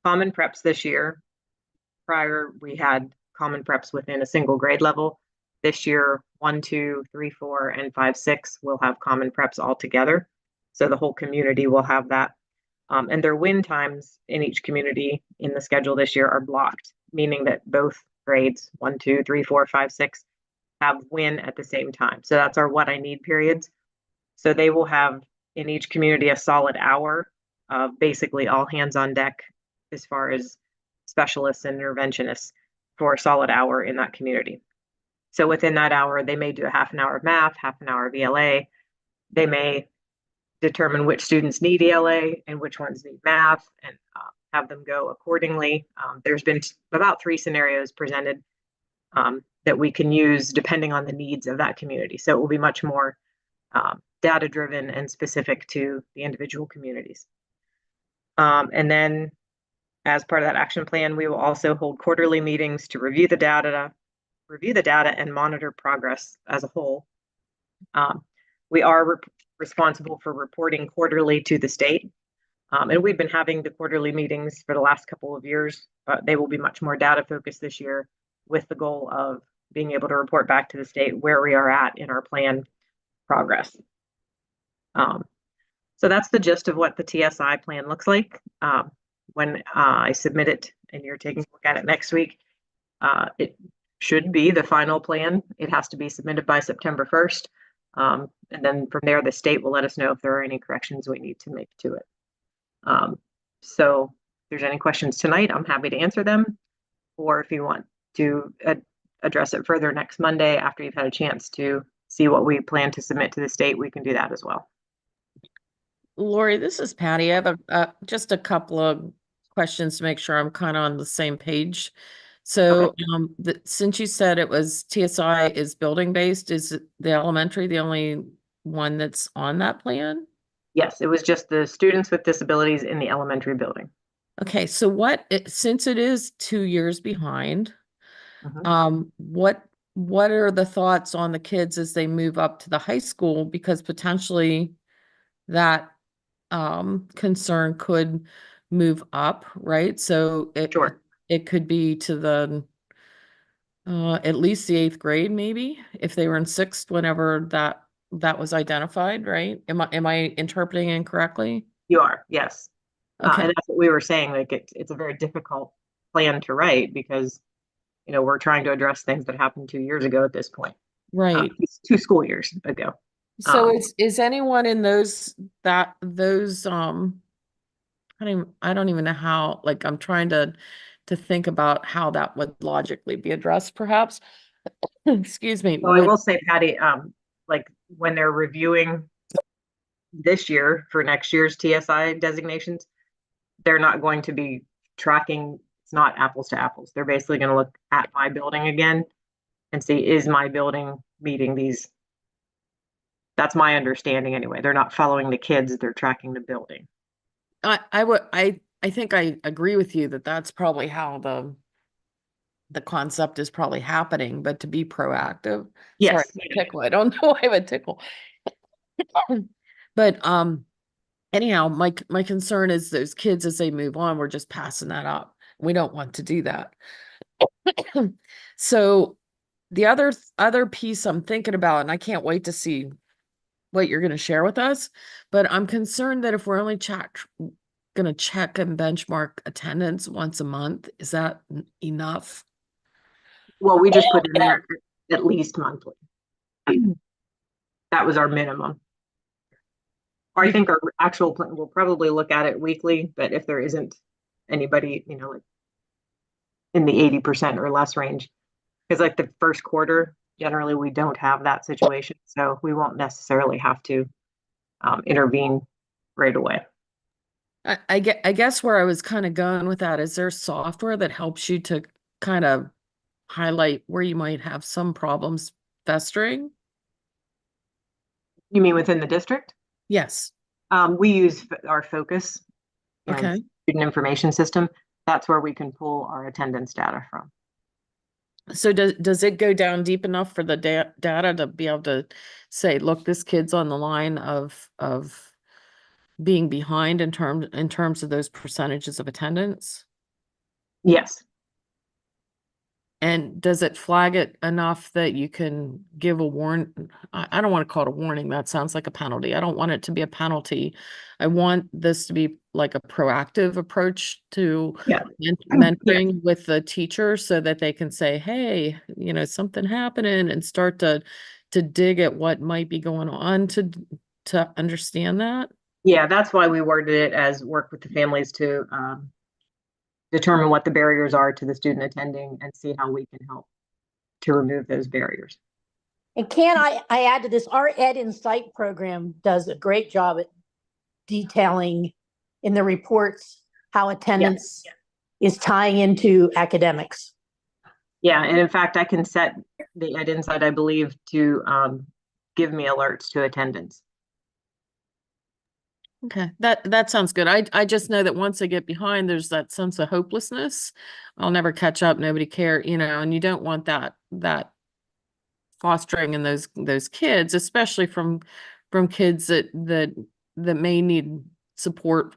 common preps this year. Prior, we had common preps within a single grade level. This year, 1, 2, 3, 4, and 5, 6 will have common preps all together. So the whole community will have that. And their win times in each community in the schedule this year are blocked, meaning that both grades 1, 2, 3, 4, 5, 6 have win at the same time. So that's our what I need periods. So they will have in each community a solid hour of basically all hands on deck as far as specialists and interventionists for a solid hour in that community. So within that hour, they may do a half an hour of math, half an hour of ELA. They may determine which students need ELA and which ones need math and have them go accordingly. There's been about 3 scenarios presented that we can use depending on the needs of that community. So it will be much more data driven and specific to the individual communities. And then as part of that action plan, we will also hold quarterly meetings to review the data and monitor progress as a whole. We are responsible for reporting quarterly to the state. And we've been having the quarterly meetings for the last couple of years. They will be much more data focused this year with the goal of being able to report back to the state where we are at in our plan progress. So that's the gist of what the TSI plan looks like. When I submit it and you're taking a look at it next week, it should be the final plan. It has to be submitted by September 1st. And then from there, the state will let us know if there are any corrections we need to make to it. So if there's any questions tonight, I'm happy to answer them. Or if you want to address it further next Monday after you've had a chance to see what we plan to submit to the state, we can do that as well. Lori, this is Patty. I have just a couple of questions to make sure I'm kind of on the same page. So Okay. Since you said it was TSI is building based, is the elementary the only one that's on that plan? Yes, it was just the students with disabilities in the elementary building. Okay, so since it is 2 years behind, what are the thoughts on the kids as they move up to the high school? Because potentially that concern could move up, right? So Sure. it could be to the at least the 8th grade, maybe, if they were in 6th, whenever that was identified, right? Am I interpreting incorrectly? You are, yes. Okay. And that's what we were saying, like it's a very difficult plan to write because, you know, we're trying to address things that happened 2 years ago at this point. Right. 2 school years ago. So is anyone in those I don't even know how, like, I'm trying to to think about how that would logically be addressed, perhaps. Excuse me. So I would- will say, Patty, like when they're reviewing this year for next year's TSI designations, they're not going to be tracking, it's not apples to apples. They're basically going to look at my building again and see, is my building meeting these? That's my understanding anyway. They're not following the kids, they're tracking the building. I think I agree with you that that's probably how the concept is probably happening, but to be proactive. Sorry, Yes. my tickle. I don't know why I would tickle. But anyhow, my concern is those kids as they move on, we're just passing that up. We don't want to do that. So the other piece I'm thinking about, and I can't wait to see what you're going to share with us, but I'm concerned that if we're only going to check and benchmark attendance once a month, is that enough? Well, we just put in there at least monthly. That was our minimum. Or I think our actual plan, we'll probably look at it weekly, but if there isn't anybody, you know, like in the 80% or less range, because like the first quarter, generally we don't have that situation. So we won't necessarily have to intervene right away. I guess where I was kind of going with that, is there software that helps you to kind of highlight where you might have some problems festering? You mean within the district? Yes. We use our Focus and Okay. student information system. That's where we can pull our attendance data from. So does it go down deep enough for the data to be able to say, look, this kid's on the line of being behind in terms of those percentages of attendance? Yes. And does it flag it enough that you can give a warn? I don't want to call it a warning. That sounds like a penalty. I don't want it to be a penalty. I want this to be like a proactive approach to Yeah. mentoring with the teacher, so that they can say, hey, you know, something happening, and start to dig at what might be going on to understand that. Yeah, that's why we worded it as work with the families to determine what the barriers are to the student attending and see how we can help to remove those barriers. And can I add to this, our Ed Insight program does a great job at detailing in the reports how attendance is tying into academics. Yeah, and in fact, I can set the Ed Insight, I believe, to give me alerts to attendance. Okay, that sounds good. I just know that once I get behind, there's that sense of hopelessness. I'll never catch up. Nobody care, you know, and you don't want that fostering in those kids, especially from kids that may need support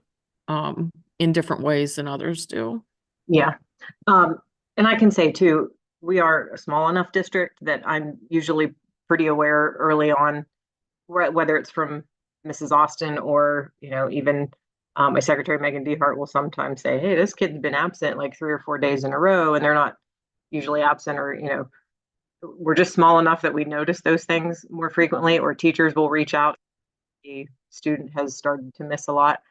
in different ways than others do. Yeah, and I can say too, we are a small enough district that I'm usually pretty aware early on, whether it's from Mrs. Austin or, you know, even my secretary, Megan Dehart, will sometimes say, hey, this kid's been absent like 3 or 4 days in a row, and they're not usually absent, or, you know, we're just small enough that we notice those things more frequently, or teachers will reach out. The student has started to miss a lot.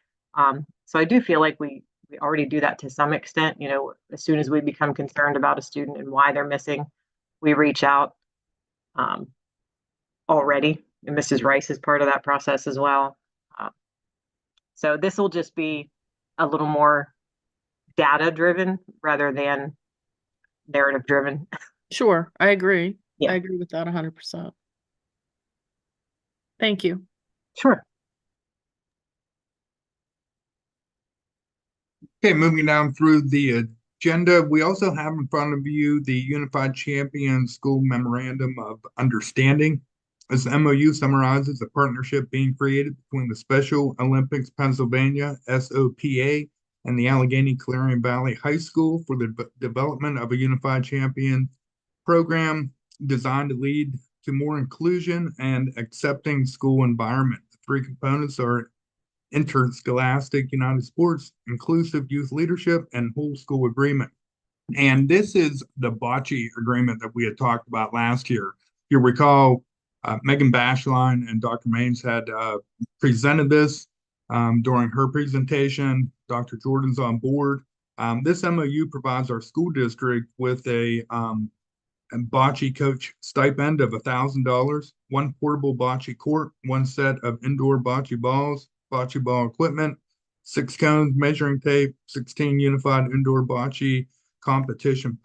So I do feel like we already do that to some extent. You know, as soon as we become concerned about a student and why they're missing, we reach out already. And Mrs. Rice is part of that process as well. So this will just be a little more data driven rather than narrative driven. Sure, I agree. Yeah. I agree with that 100%. Thank you. Sure. Okay, moving down through the agenda, we also have in front of you the Unified Champion School Memorandum of Understanding. This MOU summarizes a partnership being created between the Special Olympics Pennsylvania, SOPA, and the Allegheny Clarion Valley High School for the development of a Unified Champion program designed to lead to more inclusion and accepting school environment. The 3 components are interscholastic United Sports, inclusive youth leadership, and whole school agreement. And this is the Bocce agreement that we had talked about last year. If you recall, Megan Bashline and Dr. Maines had presented this during her presentation. Dr. Jordan's on board. This MOU provides our school district with a bocce coach stipend of $1,000, one portable bocce court, one set of indoor bocce balls, bocce ball equipment, 6 cones, measuring tape, 16 unified indoor bocce competition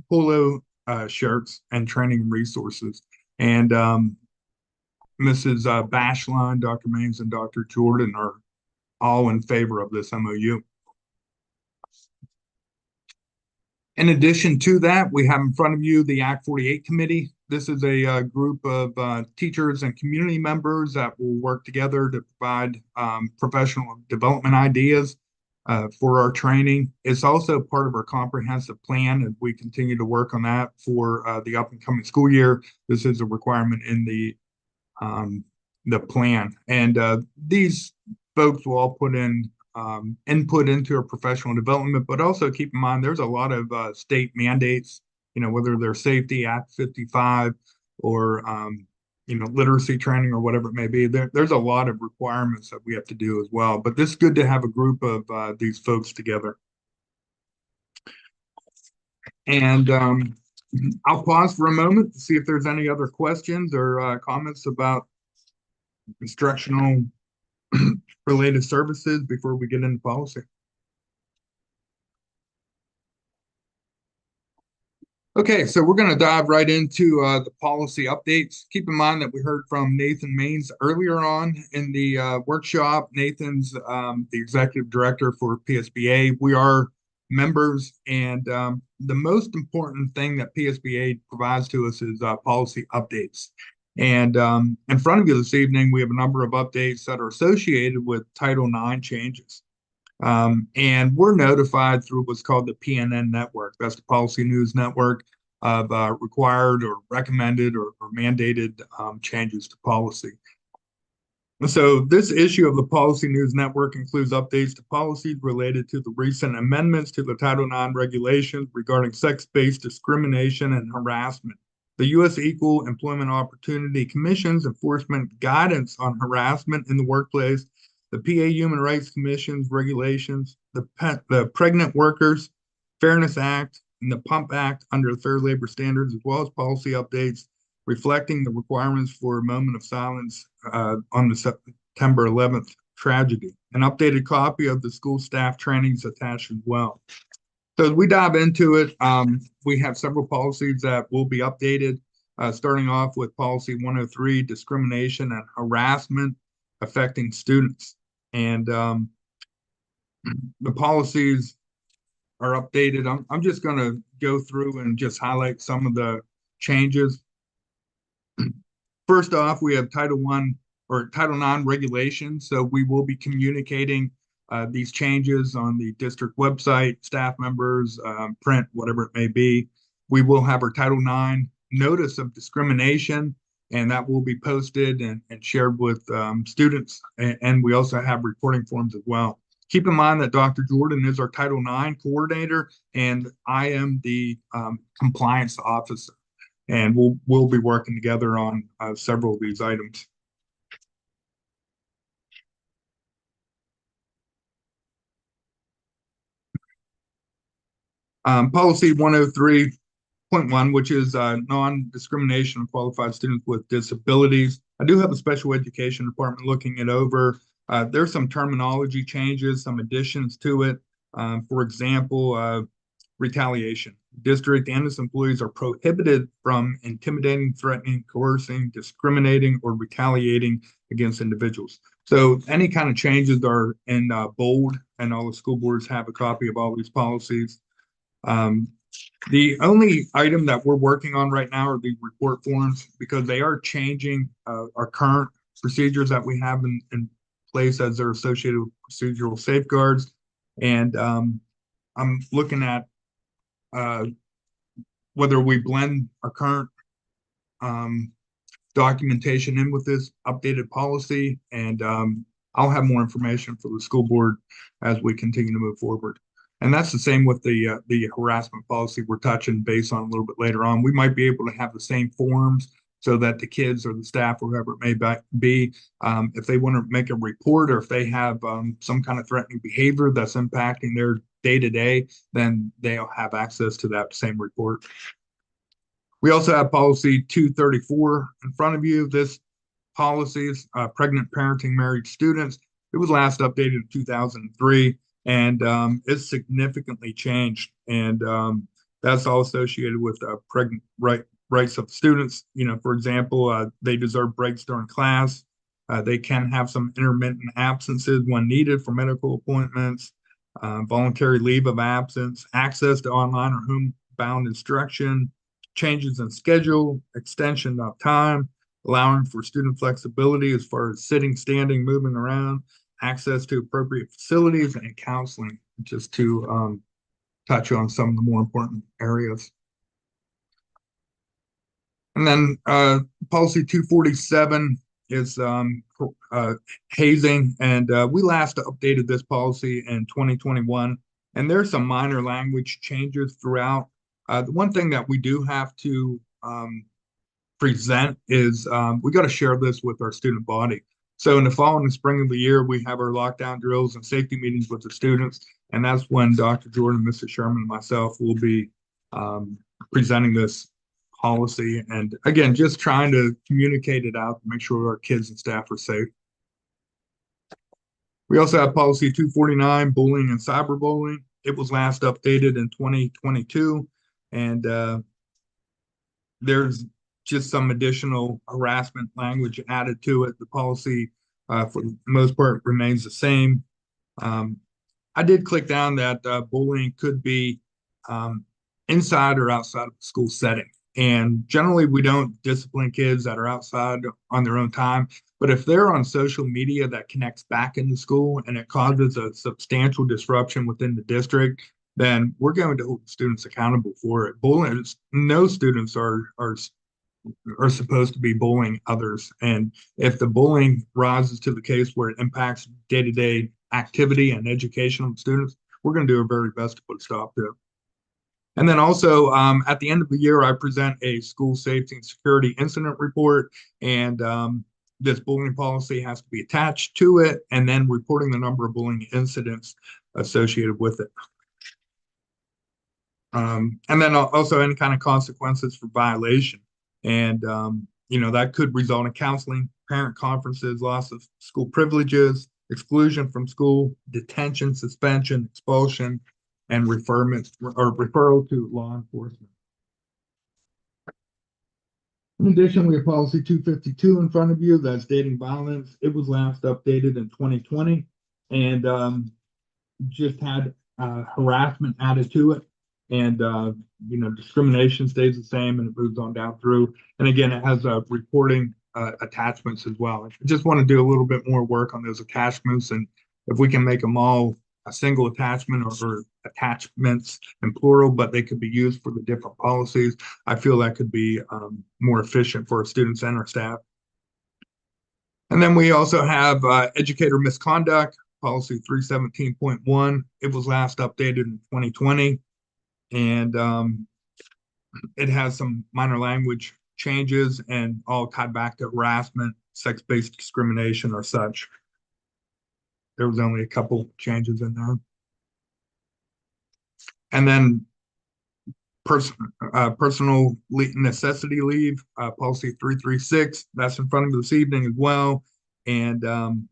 polo shirts, and training resources. And Mrs. Bashline, Dr. Maines, and Dr. Jordan are all in favor of this MOU. In addition to that, we have in front of you the Act 48 Committee. This is a group of teachers and community members that will work together to provide professional development ideas for our training. It's also part of our comprehensive plan, and we continue to work on that for the up and coming school year. This is a requirement in the plan, and these folks will all put in input into our professional development, but also keep in mind there's a lot of state mandates, whether they're safety, Act 55, or literacy training or whatever it may be. There's a lot of requirements that we have to do as well, but it's good to have a group of these folks together. And I'll pause for a moment to see if there's any other questions or comments about instructional related services before we get into policy. Okay, so we're going to dive right into the policy updates. Keep in mind that we heard from Nathan Maines earlier on in the workshop. Nathan's the executive director for PSBA. We are members, and the most important thing that PSBA provides to us is policy updates. And in front of you this evening, we have a number of updates that are associated with Title IX changes. And we're notified through what's called the PNN network. That's the Policy News Network of required or recommended or mandated changes to policy. So this issue of the Policy News Network includes updates to policies related to the recent amendments to the Title IX regulations regarding sex-based discrimination and harassment, the U.S. Equal Employment Opportunity Commission's enforcement guidance on harassment in the workplace, the PA Human Rights Commission's regulations, the Pregnant Workers Fairness Act, and the PUMP Act under the Fair Labor Standards, as well as policy updates reflecting the requirements for a moment of silence on the September 11th tragedy. An updated copy of the school staff trainings attached as well. So as we dive into it, we have several policies that will be updated, starting off with Policy 103, discrimination and harassment affecting students. And the policies are updated. I'm just going to go through and just highlight some of the changes. First off, we have Title IX regulations. So we will be communicating these changes on the district website, staff members, print, whatever it may be. We will have our Title IX notice of discrimination, and that will be posted and shared with students. And we also have reporting forms as well. Keep in mind that Dr. Jordan is our Title IX coordinator, and I am the compliance officer. And we'll be working together on several of these items. Policy 103.1, which is non-discrimination of qualified students with disabilities. I do have a special education department looking it over. There's some terminology changes, some additions to it. For example, retaliation. District and its employees are prohibited from intimidating, threatening, coercing, discriminating, or retaliating against individuals. So any kind of changes are in bold, and all the school boards have a copy of all these policies. The only item that we're working on right now are the report forms, because they are changing our current procedures that we have in place as they're associated with procedural safeguards. And I'm looking at whether we blend our current documentation in with this updated policy, and I'll have more information for the school board as we continue to move forward. And that's the same with the harassment policy we're touching base on a little bit later on. We might be able to have the same forms so that the kids or the staff, or whoever it may be, if they want to make a report, or if they have some kind of threatening behavior that's impacting their day to day, then they'll have access to that same report. We also have policy 234 in front of you. This policy is pregnant parenting married students. It was last updated in 2003, and it's significantly changed. And that's all associated with pregnant rights of students. You know, for example, they deserve breaks during class. They can have some intermittent absences when needed for medical appointments, voluntary leave of absence, access to online or homebound instruction, changes in schedule, extension of time, allowing for student flexibility as far as sitting, standing, moving around, access to appropriate facilities, and counseling, just to touch on some of the more important areas. And then policy 247 is hazing, and we last updated this policy in 2021, and there's some minor language changes throughout. The one thing that we do have to present is we got to share this with our student body. So in the fall and the spring of the year, we have our lockdown drills and safety meetings with the students, and that's when Dr. Jordan, Mrs. Sherman, and myself will be presenting this policy, and again, just trying to communicate it out to make sure our kids and staff are safe. We also have policy 249, bullying and cyberbullying. It was last updated in 2022, and there's just some additional harassment language added to it. The policy, for the most part, remains the same. I did click down that bullying could be inside or outside of the school setting. And generally, we don't discipline kids that are outside on their own time. But if they're on social media that connects back into school and it causes a substantial disruption within the district, then we're going to hold students accountable for it. Bullying, no students are supposed to be bullying others. And if the bullying rises to the case where it impacts day-to-day activity and education of students, we're going to do our very best to put a stop to it. And then also at the end of the year, I present a school safety and security incident report, and this bullying policy has to be attached to it, and then reporting the number of bullying incidents associated with it. And then also any kind of consequences for violation. And, you know, that could result in counseling, parent conferences, loss of school privileges, exclusion from school, detention, suspension, expulsion, and referral to law enforcement. In addition, we have policy 252 in front of you. That's dating violence. It was last updated in 2020, and just had harassment added to it. And you know, discrimination stays the same, and it moves on down through. And again, it has reporting attachments as well. I just want to do a little bit more work on those attachments, and if we can make them all a single attachment or attachments in plural, but they could be used for the different policies, I feel that could be more efficient for our students and our staff. And then we also have educator misconduct, policy 317.1. It was last updated in 2020, and it has some minor language changes and all tied back to harassment, sex-based discrimination, or such. There was only a couple changes in there. And then personal necessity leave, policy 336, that's in front of you this evening as well. And I'm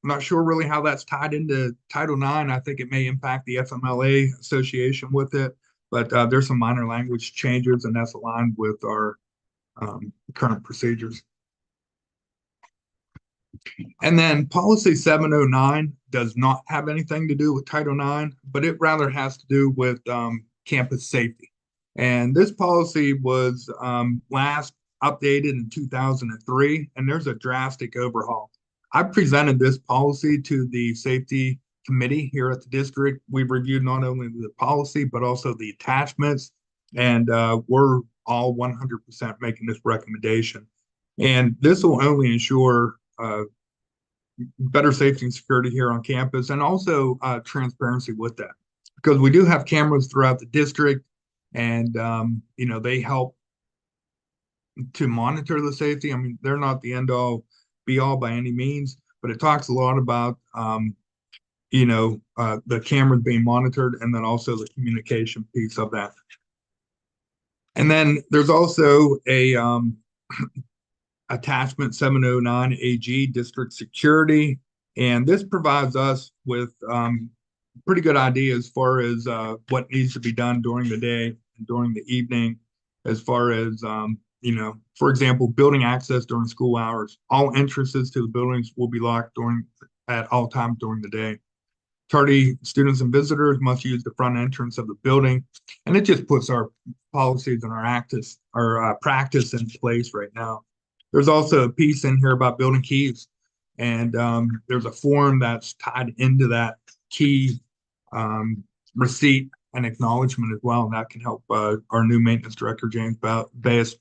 not sure really how that's tied into Title IX. I think it may impact the FMLA association with it, but there's some minor language changes, and that's aligned with our current procedures. And then policy 709 does not have anything to do with Title IX, but it rather has to do with campus safety. And this policy was last updated in 2003, and there's a drastic overhaul. I presented this policy to the safety committee here at the district. We've reviewed not only the policy, but also the attachments, and we're all 100% making this recommendation. And this will only ensure better safety and security here on campus, and also transparency with that, because we do have cameras throughout the district, and you know, they help to monitor the safety. I mean, they're not the end all be all by any means, but it talks a lot about the cameras being monitored, and then also the communication piece of that. And then there's also a attachment 709 AG district security. And this provides us with pretty good idea as far as what needs to be done during the day and during the evening, as far as, for example, building access during school hours. All entrances to the buildings will be locked at all times during the day. Tardy students and visitors must use the front entrance of the building. And it just puts our policies and our practice in place right now. There's also a piece in here about building keys. And there's a form that's tied into that key receipt and acknowledgement as well. And that can help our new maintenance director, James Bass,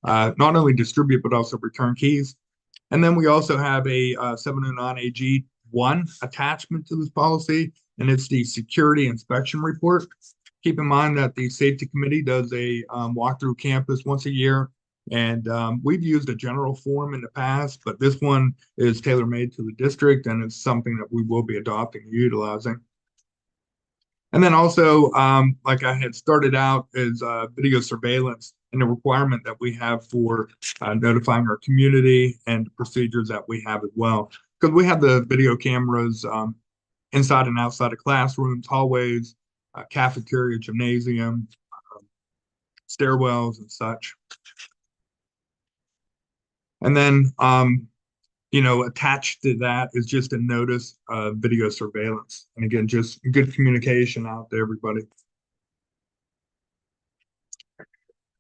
not only distribute, but also return keys. And then we also have a 709 AG 1 attachment to this policy, and it's the security inspection report. Keep in mind that the safety committee does a walkthrough campus once a year. And we've used a general form in the past, but this one is tailor-made to the district, and it's something that we will be adopting and utilizing. And then also, like I had started out, is video surveillance and the requirement that we have for notifying our community and procedures that we have as well. Because we have the video cameras inside and outside of classrooms, hallways, cafeteria, gymnasium, stairwells, and such. And then, attached to that is just a notice of video surveillance. And again, just good communication out to everybody.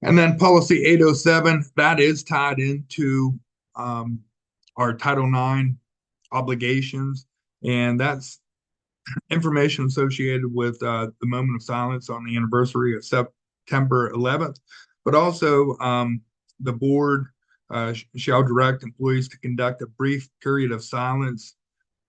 And then policy 807, that is tied into our Title IX obligations. And that's information associated with the moment of silence on the anniversary of September 11th. But also the board shall direct employees to conduct a brief period of silence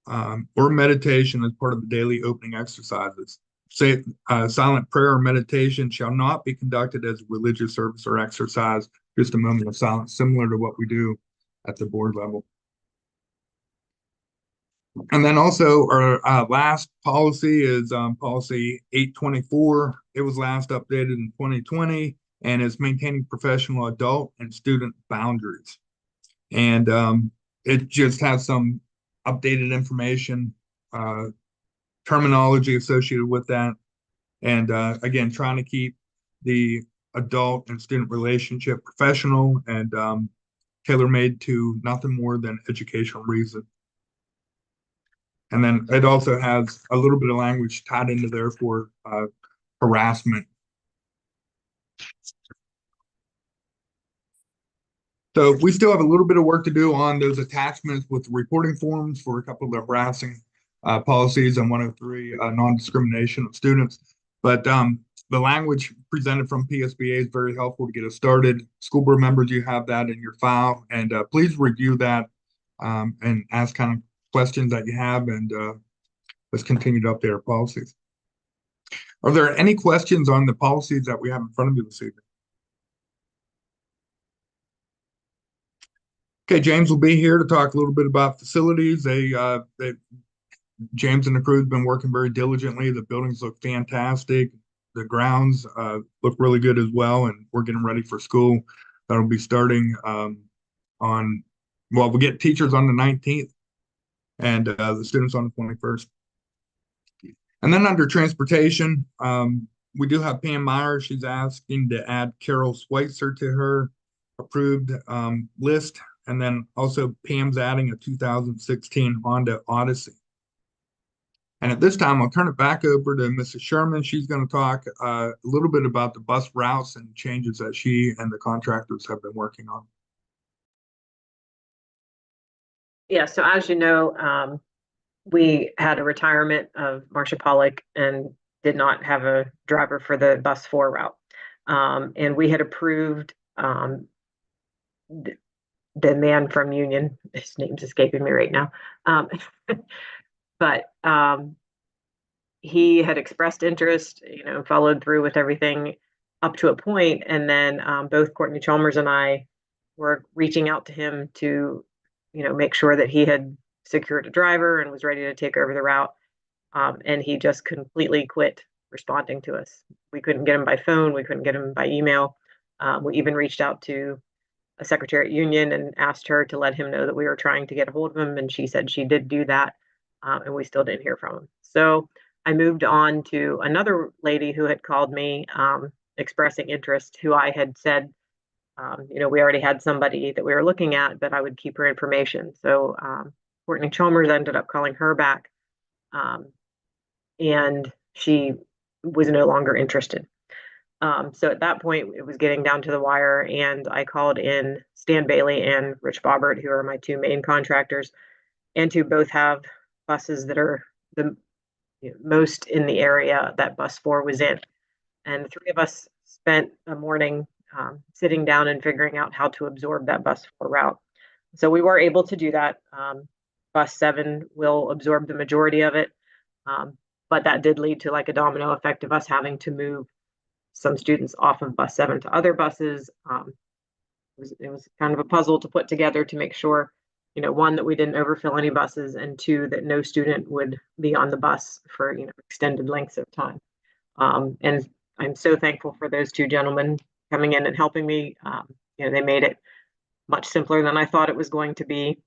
or meditation as part of the daily opening exercises. Silent prayer or meditation shall not be conducted as a religious service or exercise, just a moment of silence, similar to what we do at the board level. And then also our last policy is policy 824. It was last updated in 2020. And is maintaining professional adult and student boundaries. And it just has some updated information, terminology associated with that. And again, trying to keep the adult and student relationship professional and tailor-made to nothing more than educational reason. And then it also has a little bit of language tied into there for harassment. So we still have a little bit of work to do on those attachments with the reporting forms for a couple of the harassing policies and 103 non-discrimination of students. But the language presented from PSBA is very helpful to get us started. School board members, you have that in your file, and please review that and ask kind of questions that you have, and let's continue to update our policies. Are there any questions on the policies that we have in front of you this evening? Okay, James will be here to talk a little bit about facilities. James and the crew have been working very diligently. The buildings look fantastic. The grounds look really good as well, and we're getting ready for school. That'll be starting we'll get teachers on the 19th and the students on the 21st. And then under transportation, we do have Pam Meyer. She's asking to add Carol Schweitzer to her approved list. And then also Pam's adding a 2016 Honda Odyssey. And at this time, I'll turn it back over to Mrs. Sherman. She's going to talk a little bit about the bus routes and changes that she and the contractors have been working on. Yeah, so as you know, we had a retirement of Marcia Pollock and did not have a driver for the bus 4 route. And we had approved the man from Union, his name's escaping me right now. But he had expressed interest, followed through with everything up to a point. And then both Courtney Chalmers and I were reaching out to him to, make sure that he had secured a driver and was ready to take over the route. And he just completely quit responding to us. We couldn't get him by phone. We couldn't get him by email. We even reached out to a Secretariat Union and asked her to let him know that we were trying to get a hold of him. And she said she did do that. And we still didn't hear from him. So I moved on to another lady who had called me expressing interest, who I had said, we already had somebody that we were looking at, but I would keep her information. So Courtney Chalmers ended up calling her back, and she was no longer interested. So at that point, it was getting down to the wire, and I called in Stan Bailey and Rich Bobbert, who are my two main contractors, and who both have buses that are the most in the area that bus 4 was in. And the three of us spent a morning sitting down and figuring out how to absorb that bus 4 route. So we were able to do that. Bus 7 will absorb the majority of it. But that did lead to like a domino effect of us having to move some students off of bus 7 to other buses. It was kind of a puzzle to put together to make sure, one, that we didn't overfill any buses, and two, that no student would be on the bus for, extended lengths of time. And I'm so thankful for those two gentlemen coming in and helping me. They made it much simpler than I thought it was going to be.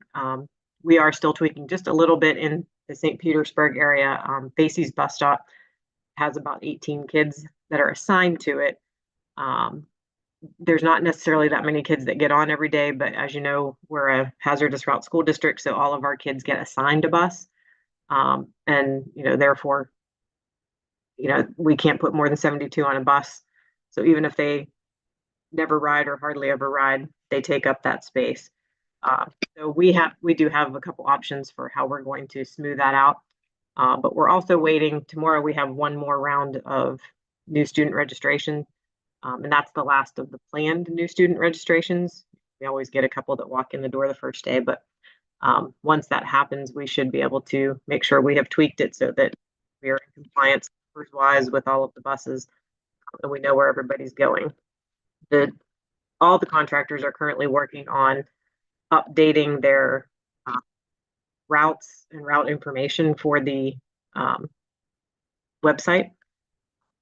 We are still tweaking just a little bit in the St. Petersburg area. Facey's bus stop has about 18 kids that are assigned to it. There's not necessarily that many kids that get on every day, but as you know, we're a hazardous route school district, so all of our kids get assigned a bus. And, therefore, we can't put more than 72 on a bus. So even if they never ride or hardly ever ride, they take up that space. So we do have a couple options for how we're going to smooth that out. But we're also waiting. Tomorrow we have one more round of new student registration. And that's the last of the planned new student registrations. We always get a couple that walk in the door the first day, but once that happens, we should be able to make sure we have tweaked it so that we are in compliance wise with all of the buses, and we know where everybody's going. All the contractors are currently working on updating their routes and route information for the website.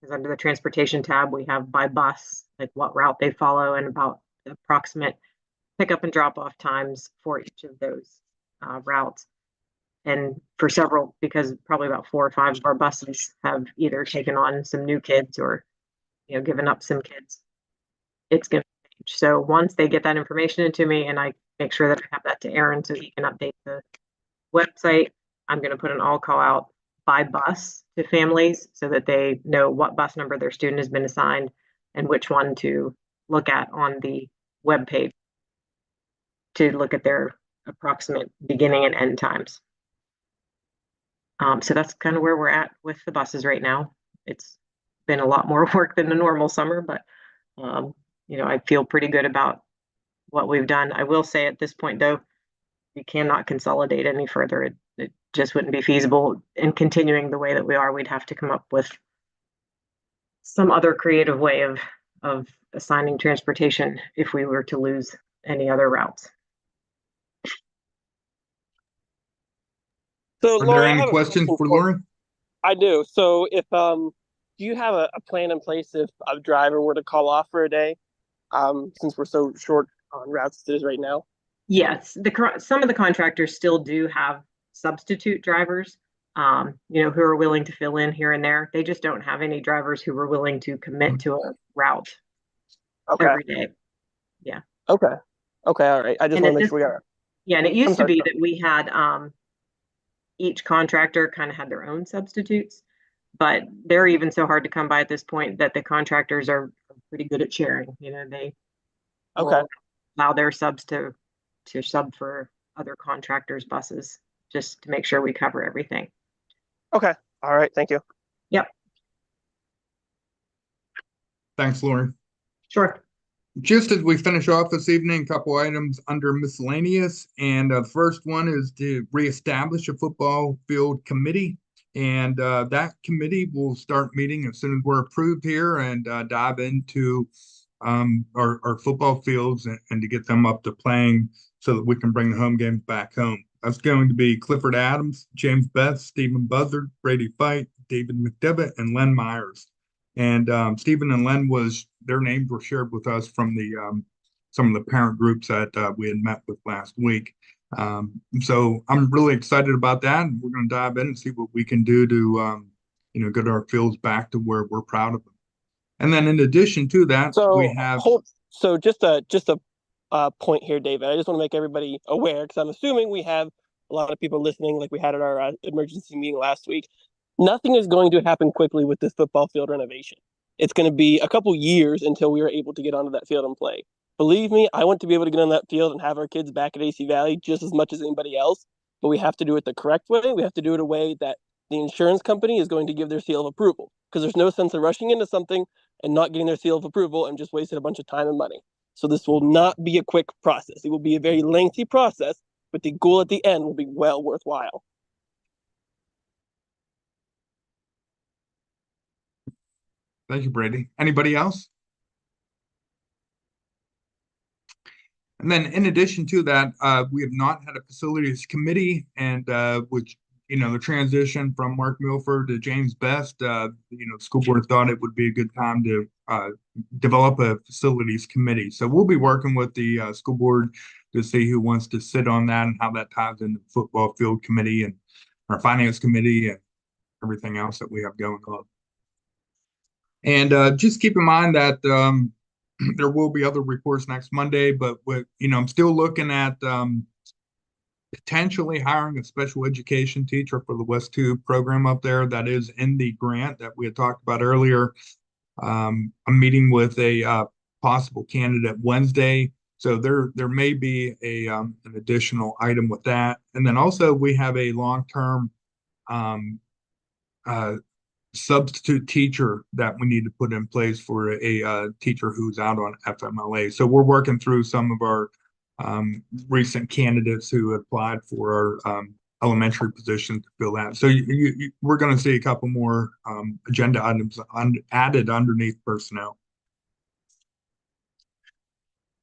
Because under the transportation tab, we have by bus, like what route they follow and about the approximate pickup and drop off times for each of those routes. And for several, because probably about 4 or 5 of our buses have either taken on some new kids or, given up some kids, it's going to change. So once they get that information into me, and I make sure that I have that to Aaron so he can update the website, I'm going to put an all call out by bus to families so that they know what bus number their student has been assigned and which one to look at on the web page to look at their approximate beginning and end times. So that's kind of where we're at with the buses right now. It's been a lot more work than a normal summer, but I feel pretty good about what we've done. I will say at this point, though, we cannot consolidate any further. It just wouldn't be feasible. In continuing the way that we are, we'd have to come up with some other creative way of assigning transportation if we were to lose any other routes. So, Are Lori, there I any have a questions question for Lori? I do. So if do you have a plan in place if a driver were to call off for a day, since we're so short on routes as it is right now? Yes, some of the contractors still do have substitute drivers, who are willing to fill in here and there. They just don't have any drivers who are willing to commit to a route every day. Yeah. Okay. All right. I just want to make sure we got. Yeah, and it used to be that we had each contractor kind of had their own substitutes, but they're even so hard to come by at this point that the contractors are pretty good at sharing. They will allow their subs to sub for other contractors' buses just to make sure we cover everything. Okay. All right. Thank you. Yep. Thanks, Lori. Sure. Just as we finish off this evening, a couple items under miscellaneous, and the first one is to reestablish a football field committee, and that committee will start meeting as soon as we're approved here and dive into our football fields and to get them up to playing so that we can bring the home games back home. That's going to be Clifford Adams, James Best, Stephen Buzzard, Brady Fight, David McDevitt, and Len Myers. And Stephen and Len their names were shared with us from the some of the parent groups that we had met with last week. So I'm really excited about that, and we're going to dive in and see what we can do to get our fields back to where we're proud of them. And then in addition to that, we have So just a point here, David. I just want to make everybody aware, because I'm assuming we have a lot of people listening, like we had at our emergency meeting last week. Nothing is going to happen quickly with this football field renovation. It's going to be a couple years until we are able to get onto that field and play. Believe me, I want to be able to get on that field and have our kids back at AC Valley just as much as anybody else, but we have to do it the correct way. We have to do it a way that the insurance company is going to give their seal of approval, because there's no sense of rushing into something and not getting their seal of approval and just wasting a bunch of time and money. So this will not be a quick process. It will be a very lengthy process, but the goal at the end will be well worthwhile. Thank you, Brady. Anybody else? And then in addition to that, we have not had a facilities committee, and which, the transition from Mark Milford to James Best, school board thought it would be a good time to develop a facilities committee. So we'll be working with the school board to see who wants to sit on that and how that ties into the football field committee and our finance committee and everything else that we have going on. And just keep in mind that there will be other reports next Monday, but I'm still looking at potentially hiring a special education teacher for the West 2 program up there. That is in the grant that we had talked about earlier. I'm meeting with a possible candidate Wednesday, so there may be an additional item with that. And then also we have a long-term substitute teacher that we need to put in place for a teacher who's out on FMLA. So we're working through some of our recent candidates who applied for our elementary position to fill that. So we're going to see a couple more agenda items added underneath personnel.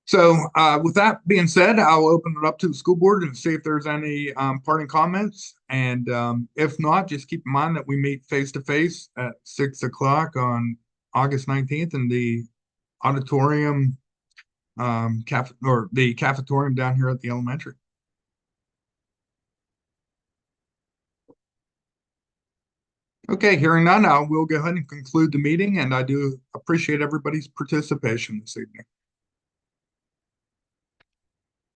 So with that being said, I'll open it up to the school board and see if there's any parting comments. And if not, just keep in mind that we meet face-to-face at 6 o'clock on August 19th in the auditorium, the cafetorium down here at the elementary. Okay, hearing none, we'll go ahead and conclude the meeting, and I do appreciate everybody's participation this evening.